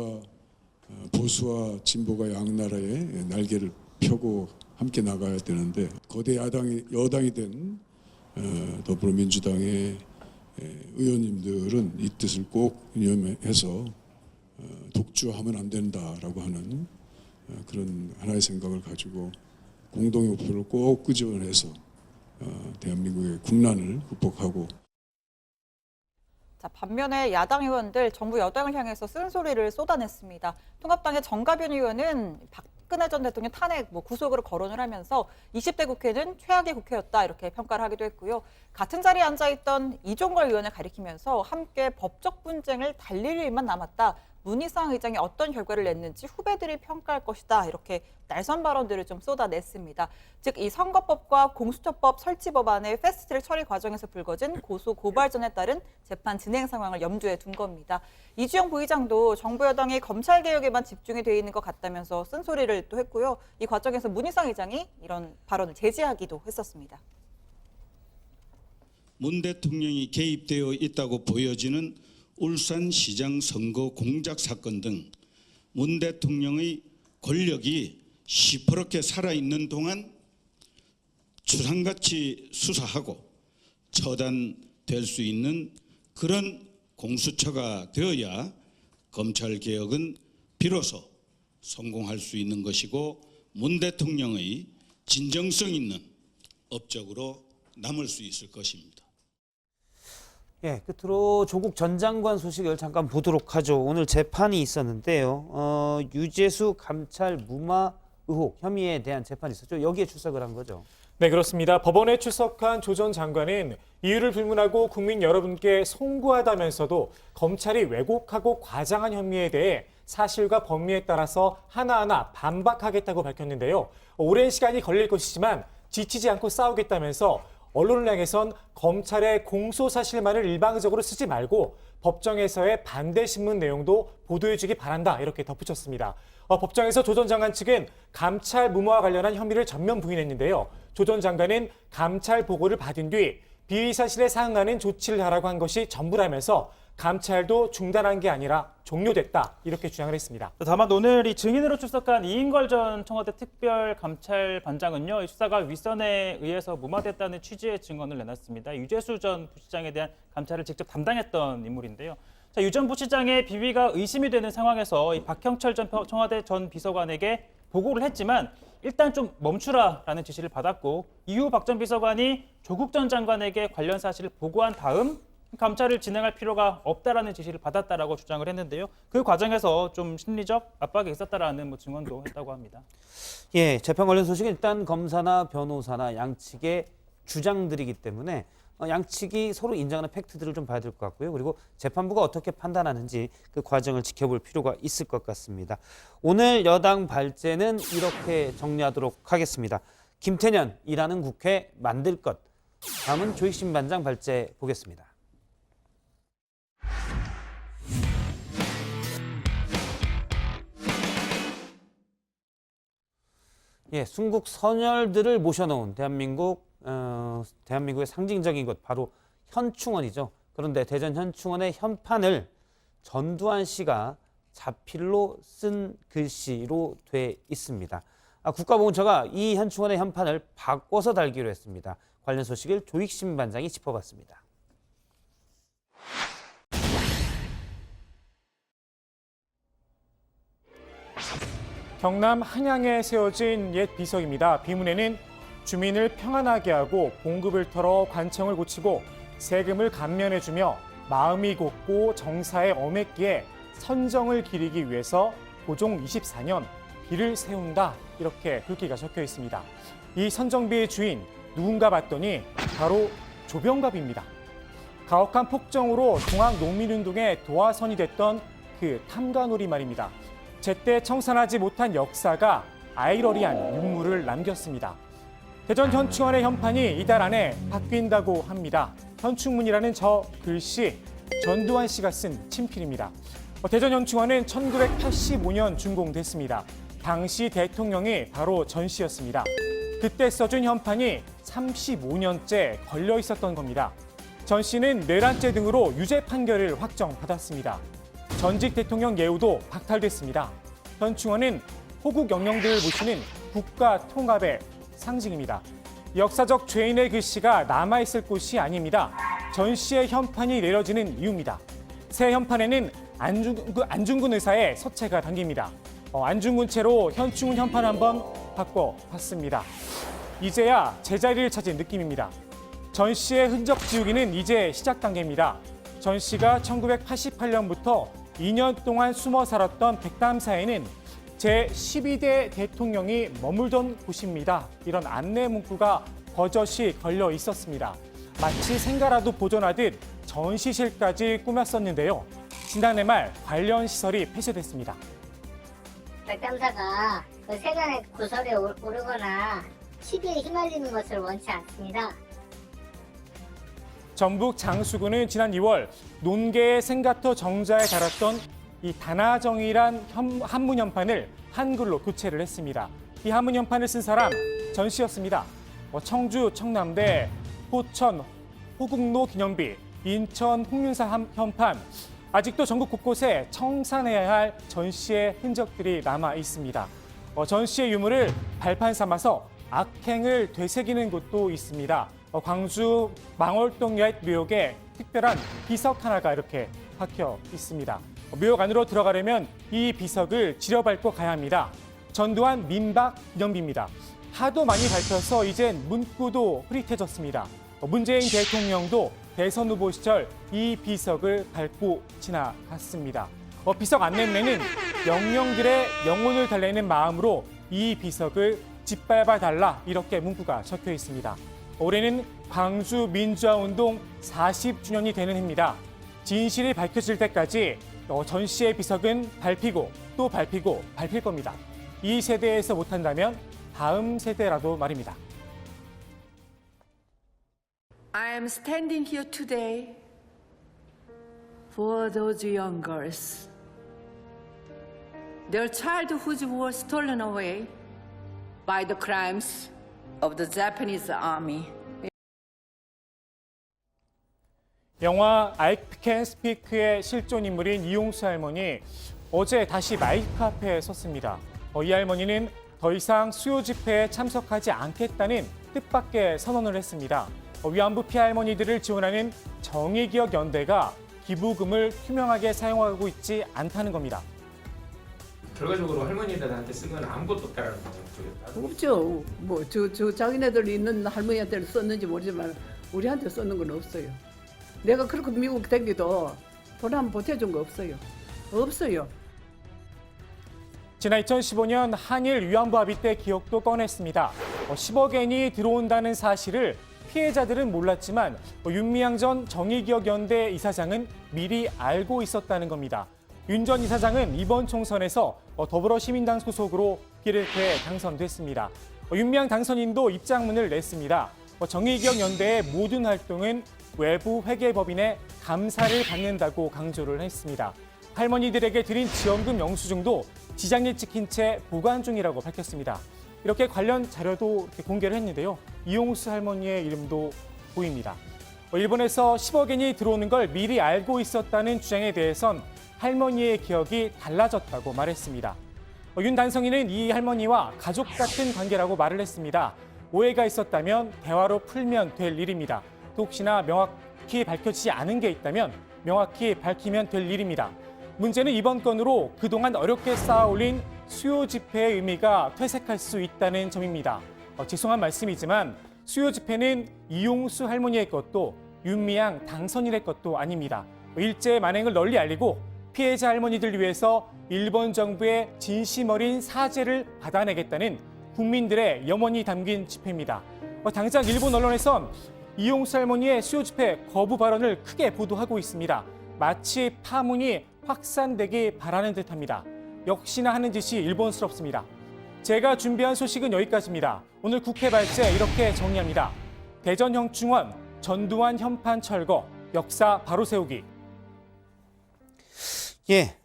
보수와 진보가 양나라에 날개를 펴고 함께 나가야 되는데 거대 여당이 된 더불어민주당의 의원님들은 이 뜻을 꼭 유념해서 독주하면 안 된다라고 하는 그런 하나의 생각을 가지고 공동의 목표를 꼭 끄집어내서 대한민국의 국난을 극복하고 자, 반면에 야당 의원들 정부 여당을 향해서 쓴소리를 쏟아냈습니다. 통합당의 정가변 의원은 박근혜 전 대통령 탄핵 구속으로 거론을 하면서 20대 국회는 최악의 국회였다 이렇게 평가를 하기도 했고요. 같은 자리에 앉아있던 이종걸 의원을 가리키면서 함께 법적 분쟁을 달릴 일만 남았다. 문희상 의장이 어떤 결과를 냈는지 후배들이 평가할 것이다. 이렇게 날선 발언들을 좀 쏟아냈습니다. 즉, 이 선거법과 공수처법 설치 법안의 패스트트랙 처리 과정에서 불거진 고소 고발전에 따른 재판 진행 상황을 염두에 둔 겁니다. 이주영 부의장도 정부 여당이 검찰 개혁에만 집중이 돼 있는 것 같다면서 쓴소리를 또 했고요. 이 과정에서 문희상 의장이 이런 발언을 제지하기도 했었습니다. 문 대통령이 개입되어 있다고 보여지는 울산시장 선거 공작 사건 등 문 대통령의 권력이 시퍼렇게 살아있는 동안 추상같이 수사하고 처단될 수 있는 그런 공수처가 되어야 검찰개혁은 비로소 성공할 수 있는 것이고 문 대통령의 진정성 있는 업적으로 남을 수 있을 것입니다. 예, 끝으로 조국 전 장관 소식을 잠깐 보도록 하죠. 오늘 재판이 있었는데요. 유재수 감찰 무마 의혹 혐의에 대한 재판이 있었죠. 여기에 출석을 한 거죠. 네, 그렇습니다. 법원에 출석한 조 전 장관은 이유를 불문하고 국민 여러분께 송구하다면서도 검찰이 왜곡하고 과장한 혐의에 대해 사실과 법리에 따라서 하나하나 반박하겠다고 밝혔는데요. 오랜 시간이 걸릴 것이지만 지치지 않고 싸우겠다면서 언론을 향해선 검찰의 공소 사실만을 일방적으로 쓰지 말고 법정에서의 반대 신문 내용도 보도해주기 바란다 이렇게 덧붙였습니다. 법정에서 조 전 장관 측은 감찰 무마와 관련한 혐의를 전면 부인했는데요. 조 전 장관은 감찰 보고를 받은 뒤 비의 사실에 상응하는 조치를 하라고 한 것이 전부라면서 감찰도 중단한 게 아니라 종료됐다 이렇게 주장을 했습니다. 다만 오늘 이 증인으로 출석한 이인걸 전 청와대 특별감찰반장은요, 이 수사가 윗선에 의해서 무마됐다는 취지의 증언을 내놨습니다. 유재수 전 부시장에 대한 감찰을 직접 담당했던 인물인데요. 유 전 부시장의 비위가 의심이 되는 상황에서 이 박형철 전 청와대 전 비서관에게 보고를 했지만 일단 좀 멈추라라는 지시를 받았고 이후 박 전 비서관이 조국 전 장관에게 관련 사실을 보고한 다음 감찰을 진행할 필요가 없다라는 지시를 받았다라고 주장을 했는데요. 그 과정에서 좀 심리적 압박이 있었다라는 증언도 했다고 합니다. 예, 재판 관련 소식은 일단 검사나 변호사나 양측의 주장들이기 때문에 양측이 서로 인정하는 팩트들을 좀 봐야 될 것 같고요. 그리고 재판부가 어떻게 판단하는지 그 과정을 지켜볼 필요가 있을 것 같습니다. 오늘 여당 발제는 이렇게 정리하도록 하겠습니다. 김태년 일하는 국회 만들 것. 다음은 조익신 반장 발제 보겠습니다. 예, 순국 선열들을 모셔놓은 대한민국의 상징적인 곳 바로 현충원이죠. 그런데 대전 현충원의 현판을 전두환 씨가 자필로 쓴 글씨로 돼 있습니다. 국가보훈처가 이 현충원의 현판을 바꿔서 달기로 했습니다. 관련 소식을 조익신 반장이 짚어봤습니다. 경남 한양에 세워진 옛 비석입니다. 비문에는 주민을 평안하게 하고 봉급을 털어 관청을 고치고 세금을 감면해주며 마음이 곱고 정사에 엄했기에 선정을 기리기 위해서 고종 24년 비를 세운다 이렇게 글귀가 적혀 있습니다. 이 선정비의 주인 누군가 봤더니 바로 조병갑입니다. 가혹한 폭정으로 동학 농민운동의 도화선이 됐던 그 탐관오리 말입니다. 제때 청산하지 못한 역사가 아이러리한 윤물을 남겼습니다. 대전 현충원의 현판이 이달 안에 바뀐다고 합니다. 현충문이라는 저 글씨 전두환 씨가 쓴 친필입니다. 대전 현충원은 1985년 준공됐습니다. 당시 대통령이 바로 전 씨였습니다. 그때 써준 현판이 35년째 걸려 있었던 겁니다. 전 씨는 뇌란죄 등으로 유죄 판결을 확정받았습니다. 전직 대통령 예우도 박탈됐습니다. 현충원은 호국 영령들을 모시는 국가 통합의 상징입니다. 역사적 죄인의 글씨가 남아있을 곳이 아닙니다. 전 씨의 현판이 내려지는 이유입니다. 새 현판에는 안중근 의사의 서체가 담깁니다. 안중근 채로 현충원 현판 한번 바꿔봤습니다. 이제야 제자리를 찾은 느낌입니다. 전 씨의 흔적 지우기는 이제 시작 단계입니다. 전 씨가 1988년부터 2년 동안 숨어 살았던 백담사에는 제12대 대통령이 머물던 곳입니다. 이런 안내 문구가 버젓이 걸려 있었습니다. 마치 생가라도 보존하듯 전시실까지 꾸몄었는데요. 지난해 말 관련 시설이 폐쇄됐습니다. 백담사가 그 세간의 구설에 오르거나 시비에 휘말리는 것을 원치 않습니다. 전북 장수군은 지난 2월 논계의 생가터 정자에 달았던 이 단아정이란 한문 현판을 한글로 교체를 했습니다. 이 한문 현판을 쓴 사람 전 씨였습니다. 청주 청남대, 포천 호국로 기념비, 인천 홍윤사 현판, 아직도 전국 곳곳에 청산해야 할 전 씨의 흔적들이 남아 있습니다. 전 씨의 유물을 발판 삼아서 악행을 되새기는 곳도 있습니다. 광주 망월동 옛 묘역에 특별한 비석 하나가 이렇게 박혀 있습니다. 묘역 안으로 들어가려면 이 비석을 지려밟고 가야 합니다. 전두환 민박 기념비입니다. 하도 많이 밟혀서 이젠 문구도 흐릿해졌습니다. 문재인 대통령도 대선 후보 시절 이 비석을 밟고 지나갔습니다. 비석 안내문에는 영령들의 영혼을 달래는 마음으로 이 비석을 짓밟아 달라 이렇게 문구가 적혀 있습니다. 올해는 광주 민주화운동 40주년이 되는 해입니다. 진실이 밝혀질 때까지 전 씨의 비석은 밟히고 또 밟히고 밟힐 겁니다. 이 세대에서 못한다면 다음 세대라도 말입니다. I am standing here today for those young girls. Their childhoods were stolen away by the crimes of the Japanese army. 영화 I Can Speak의 실존 인물인 이용수 할머니 어제 다시 마이크 앞에 섰습니다. 이 할머니는 더 이상 수요 집회에 참석하지 않겠다는 뜻밖의 선언을 했습니다. 위안부 피해 할머니들을 지원하는 정의기억연대가 기부금을 투명하게 사용하고 있지 않다는 겁니다. 결과적으로 할머니들한테 쓴 건 아무것도 없다라는 거죠. 없죠. 뭐 저 자기네들 있는 할머니한테 썼는지 모르지만 우리한테 썼는 건 없어요. 내가 그렇게 미국 댕기도 돈 한 번 보태준 거 없어요. 없어요. 지난 2015년 한일 위안부 합의 때 기억도 꺼냈습니다. 10억 엔이 들어온다는 사실을 피해자들은 몰랐지만 윤미향 전 정의기억연대 이사장은 미리 알고 있었다는 겁니다. 윤 전 이사장은 이번 총선에서 더불어시민당 소속으로 비례대표에 당선됐습니다. 윤미향 당선인도 입장문을 냈습니다. 정의기억연대의 모든 활동은 외부 회계법인의 감사를 받는다고 강조를 했습니다. 할머니들에게 드린 지원금 영수증도 지장일 찍힌 채 보관 중이라고 밝혔습니다. 이렇게 관련 자료도 이렇게 공개를 했는데요. 이용수 할머니의 이름도 보입니다. 일본에서 10억 엔이 들어오는 걸 미리 알고 있었다는 주장에 대해선 할머니의 기억이 달라졌다고 말했습니다. 윤 단성인은 이 할머니와 가족 같은 관계라고 말을 했습니다. 오해가 있었다면 대화로 풀면 될 일입니다. 또 혹시나 명확히 밝혀지지 않은 게 있다면 명확히 밝히면 될 일입니다. 문제는 이번 건으로 그동안 어렵게 쌓아올린 수요 집회의 의미가 퇴색할 수 있다는 점입니다. 죄송한 말씀이지만 수요 집회는 이용수 할머니의 것도 윤미향 당선인의 것도 아닙니다. 일제 만행을 널리 알리고 피해자 할머니들 위해서 일본 정부의 진심 어린 사죄를 받아내겠다는 국민들의 염원이 담긴 집회입니다. 당장 일본 언론에선 이용수 할머니의 수요 집회 거부 발언을 크게 보도하고 있습니다. 마치 파문이 확산되기 바라는 듯합니다. 역시나 하는 짓이 일본스럽습니다. 제가 준비한 소식은 여기까지입니다. 오늘 국회 발제 이렇게 정리합니다. 대전형충원 전두환 현판 철거, 역사 바로 세우기. 예,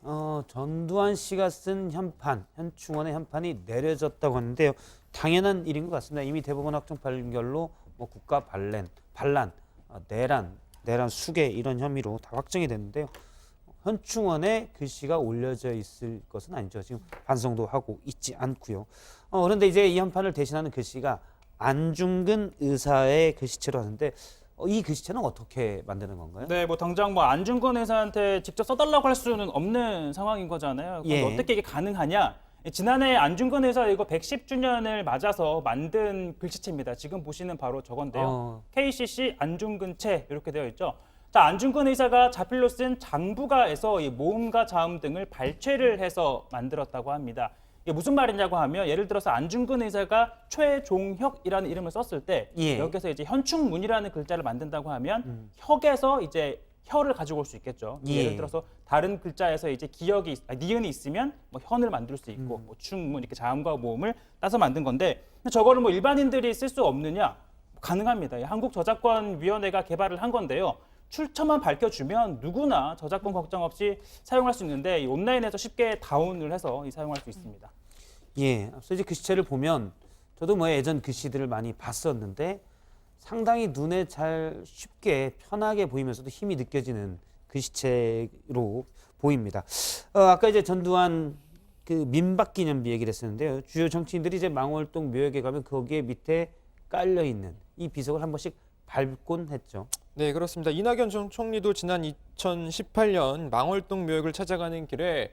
전두환 씨가 쓴 현판, 현충원의 현판이 내려졌다고 하는데요. 당연한 일인 것 같습니다. 이미 대법원 확정 판결로 국가 반란, 내란 수괴 이런 혐의로 다 확정이 됐는데요. 현충원에 글씨가 올려져 있을 것은 아니죠. 지금 반성도 하고 있지 않고요. 그런데 이제 이 현판을 대신하는 글씨가 안중근 의사의 글씨체로 하는데 이 글씨체는 어떻게 만드는 건가요? 네, 당장 안중근 의사한테 직접 써달라고 할 수는 없는 상황인 거잖아요. 그럼 예. 어떻게 이게 가능하냐? 지난해 안중근 의사 이거 110주년을 맞아서 만든 글씨체입니다. 지금 보시는 바로 저건데요. KCC 안중근체 이렇게 되어 있죠. 자, 안중근 의사가 자필로 쓴 장부가에서 이 모음과 자음 등을 발췌를 해서 만들었다고 합니다. 이게 무슨 말이냐고 하면 예를 들어서 안중근 의사가 최종혁이라는 이름을 썼을 때 예. 여기서 이제 현충문이라는 글자를 만든다고 하면 혁에서 이제 혀를 가지고 올 수 있겠죠. 예. 예를 들어서 다른 글자에서 이제 니은이 있으면 뭐 현을 만들 수 있고 뭐 충문 이렇게 자음과 모음을 따서 만든 건데 저거를 뭐 일반인들이 쓸 수 없느냐? 가능합니다. 한국저작권위원회가 개발을 한 건데요. 출처만 밝혀주면 누구나 저작권 걱정 없이 사용할 수 있는데 이 온라인에서 쉽게 다운을 해서 사용할 수 있습니다. 예, 앞서 이제 글씨체를 보면 저도 뭐 예전 글씨들을 많이 봤었는데 상당히 눈에 잘 쉽게 편하게 보이면서도 힘이 느껴지는 글씨체로 보입니다. 아까 이제 전두환 그 민박기념비 얘기를 했었는데요. 주요 정치인들이 이제 망월동 묘역에 가면 거기에 밑에 깔려 있는 이 비석을 한 번씩 밟곤 했죠. 네, 그렇습니다. 이낙연 전 총리도 지난 2018년 망월동 묘역을 찾아가는 길에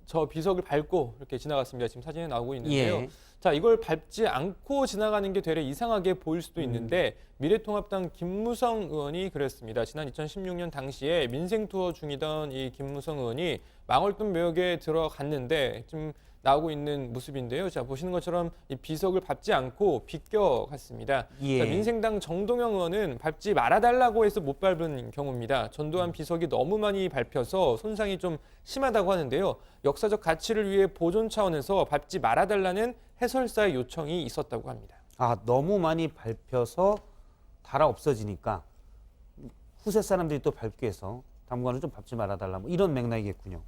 저 비석을 밟고 이렇게 지나갔습니다. 지금 사진에 나오고 있는데요. 예. 자, 이걸 밟지 않고 지나가는 게 되레 이상하게 보일 수도 있는데 미래통합당 김무성 의원이 그랬습니다. 지난 2016년 당시에 민생 투어 중이던 이 김무성 의원이 망월동 묘역에 들어갔는데 지금 나오고 있는 모습인데요. 자, 보시는 것처럼 이 비석을 밟지 않고 비껴갔습니다. 예. 자, 민생당 정동영 의원은 밟지 말아달라고 해서 못 밟은 경우입니다. 전두환 비석이 너무 많이 밟혀서 손상이 좀 심하다고 하는데요. 역사적 가치를 위해 보존 차원에서 밟지 말아달라는 해설사의 요청이 있었다고 합니다. 아, 너무 많이 밟혀서 달아 없어지니까 후세 사람들이 또 밟기 위해서 당분간은 좀 밟지 말아달라 뭐 이런 맥락이겠군요.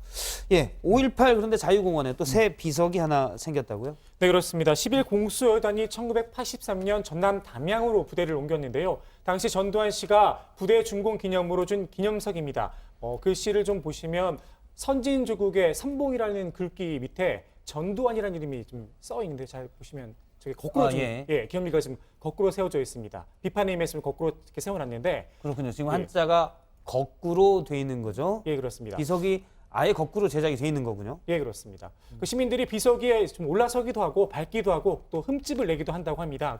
예, 5.18 그런데 자유공원에 또 새 비석이 하나 생겼다고요? 네, 그렇습니다. 10일 공수여단이 1983년 전남 담양으로 부대를 옮겼는데요. 당시 전두환 씨가 부대 준공 기념으로 준 기념석입니다. 글씨를 좀 보시면 선진조국의 선봉이라는 글귀 밑에 전두환이라는 이름이 좀 써 있는데 잘 보시면 저기 거꾸로 기념비가 지금 거꾸로 세워져 있습니다. 비판의 임했음을 거꾸로 이렇게 세워놨는데 그렇군요. 지금 한자가 거꾸로 돼 있는 거죠? 예, 그렇습니다. 비석이 아예 거꾸로 제작이 돼 있는 거군요. 예, 그렇습니다. 그 시민들이 비석 위에 좀 올라서기도 하고 밟기도 하고 또 흠집을 내기도 한다고 합니다.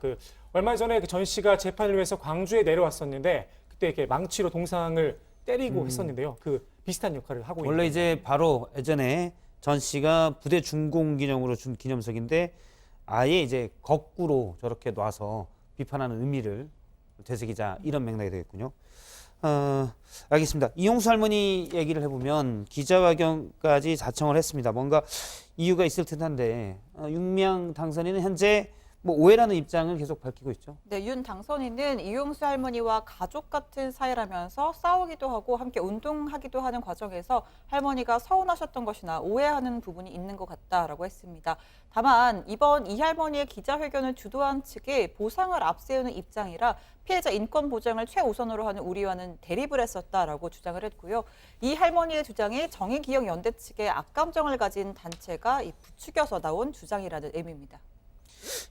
얼마 전에 전 씨가 재판을 위해서 광주에 내려왔었는데 그때 이렇게 망치로 동상을 때리고 했었는데요. 그 비슷한 역할을 하고 원래 있는 이제 바로 예전에 전 씨가 부대 준공 기념으로 준 기념석인데 아예 이제 거꾸로 저렇게 놔서 비판하는 의미를 되새기자 이런 맥락이 되겠군요. 알겠습니다. 이용수 할머니 얘기를 해보면 기자회견까지 자청을 했습니다. 뭔가 이유가 있을 듯한데 윤미향 당선인은 현재 뭐 오해라는 입장을 계속 밝히고 있죠. 네, 윤 당선인은 이용수 할머니와 가족 같은 사이라면서 싸우기도 하고 함께 운동하기도 하는 과정에서 할머니가 서운하셨던 것이나 오해하는 부분이 있는 것 같다라고 했습니다. 다만 이번 이 할머니의 기자회견을 주도한 측이 보상을 앞세우는 입장이라 피해자 인권 보장을 최우선으로 하는 우리와는 대립을 했었다라고 주장을 했고요. 이 할머니의 주장이 정의기억연대 측의 악감정을 가진 단체가 부추겨서 나온 주장이라는 의미입니다.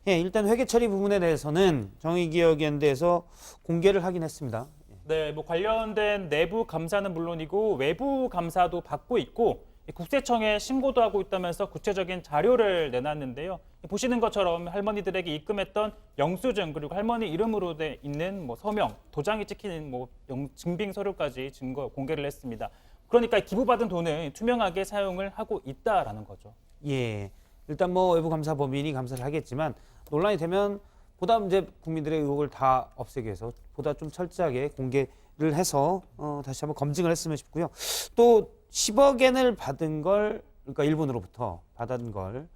예, 일단 회계 처리 부분에 대해서는 정의기억연대에서 공개를 하긴 했습니다. 네, 뭐 관련된 내부 감사는 물론이고 외부 감사도 받고 있고 국세청에 신고도 하고 있다면서 구체적인 자료를 내놨는데요. 보시는 것처럼 할머니들에게 입금했던 영수증 그리고 할머니 이름으로 돼 있는 뭐 서명, 도장이 찍히는 뭐 증빙 서류까지 증거 공개를 했습니다. 그러니까 기부받은 돈을 투명하게 사용을 하고 있다라는 거죠. 예. 일단 뭐 외부 감사 법인이 감사를 하겠지만 논란이 되면 보다 이제 국민들의 의혹을 다 없애기 위해서 보다 좀 철저하게 공개를 해서 다시 한번 검증을 했으면 싶고요. 또 10억엔을 받은 걸 그러니까 일본으로부터 받은 걸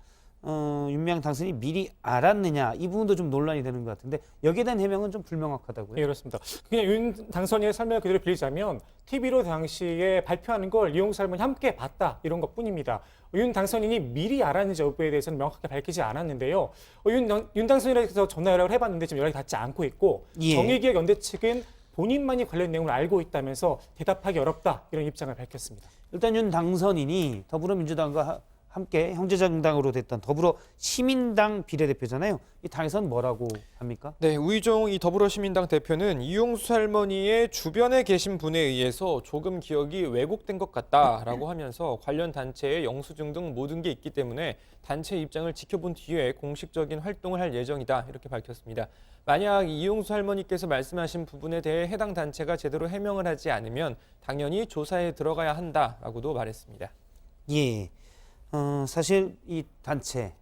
윤미향 당선인이 미리 알았느냐 이 부분도 좀 논란이 되는 것 같은데 여기에 대한 해명은 좀 불명확하다고요. 예, 그렇습니다. 그냥 윤 당선인의 설명을 그대로 빌리자면 TV로 당시에 발표하는 걸 이용수 할머니 함께 봤다 이런 것뿐입니다. 윤 당선인이 미리 알았는지 여부에 대해서는 명확하게 밝히지 않았는데요. 윤 당선인에서 전화 연락을 해봤는데 지금 연락이 닿지 않고 있고 정의기억연대 측은 본인만이 관련 내용을 알고 있다면서 대답하기 어렵다 이런 입장을 밝혔습니다. 일단 윤 당선인이 더불어민주당과 함께 형제정당으로 됐던 더불어 시민당 비례대표잖아요. 이 당에서는 뭐라고 합니까? 네, 우이종 이 더불어시민당 대표는 이용수 할머니의 주변에 계신 분에 의해서 조금 기억이 왜곡된 것 같다라고 하면서 관련 단체의 영수증 등 모든 게 있기 때문에 단체 입장을 지켜본 뒤에 공식적인 활동을 할 예정이다 이렇게 밝혔습니다. 만약 이용수 할머니께서 말씀하신 부분에 대해 해당 단체가 제대로 해명을 하지 않으면 당연히 조사에 들어가야 한다라고도 말했습니다. 예, 사실 이 단체,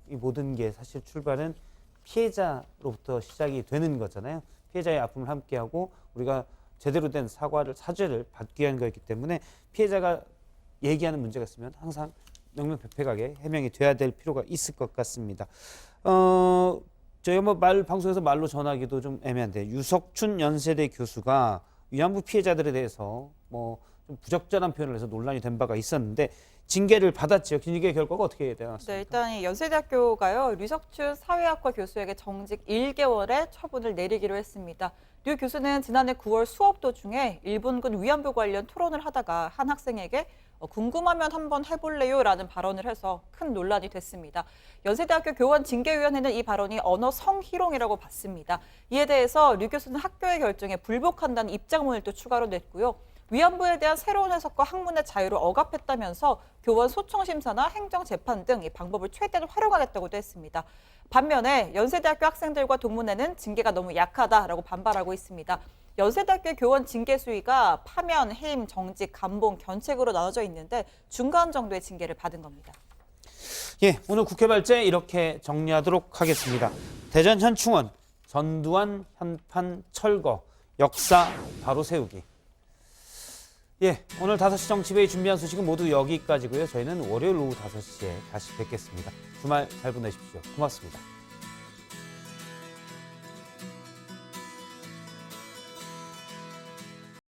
이 모든 게 사실 출발은 피해자로부터 시작이 되는 거잖아요. 피해자의 아픔을 함께하고 우리가 제대로 된 사죄를 받기 위한 거였기 때문에 피해자가 얘기하는 문제가 있으면 항상 명명백백하게 해명이 돼야 될 필요가 있을 것 같습니다. 저희가 뭐 방송에서 말로 전하기도 좀 애매한데 유석춘 연세대 교수가 위안부 피해자들에 대해서 뭐 좀 부적절한 표현을 해서 논란이 된 바가 있었는데 징계를 받았지요. 징계 결과가 어떻게 되었습니까? 네, 일단 이 연세대학교가요. 류석춘 사회학과 교수에게 정직 1개월의 처분을 내리기로 했습니다. 류 교수는 지난해 9월 수업 도중에 일본군 위안부 관련 토론을 하다가 한 학생에게 궁금하면 한번 해볼래요? 라는 발언을 해서 큰 논란이 됐습니다. 연세대학교 교원 징계위원회는 이 발언이 언어 성희롱이라고 봤습니다. 이에 대해서 류 교수는 학교의 결정에 불복한다는 입장문을 또 추가로 냈고요. 위안부에 대한 새로운 해석과 학문의 자유를 억압했다면서 교원 소청 심사나 행정 재판 등 이 방법을 최대한 활용하겠다고도 했습니다. 반면에 연세대학교 학생들과 동문회는 징계가 너무 약하다라고 반발하고 있습니다. 연세대학교 교원 징계 수위가 파면, 해임, 정직, 감봉, 견책으로 나눠져 있는데 중간 정도의 징계를 받은 겁니다. 예, 오늘 국회 발제 이렇게 정리하도록 하겠습니다. 대전 현충원, 전두환 현판 철거, 역사 바로 세우기. 예, 오늘 5시 정치회의 준비한 소식은 모두 여기까지고요. 저희는 월요일 오후 5시에 다시 뵙겠습니다. 주말 잘 보내십시오. 고맙습니다.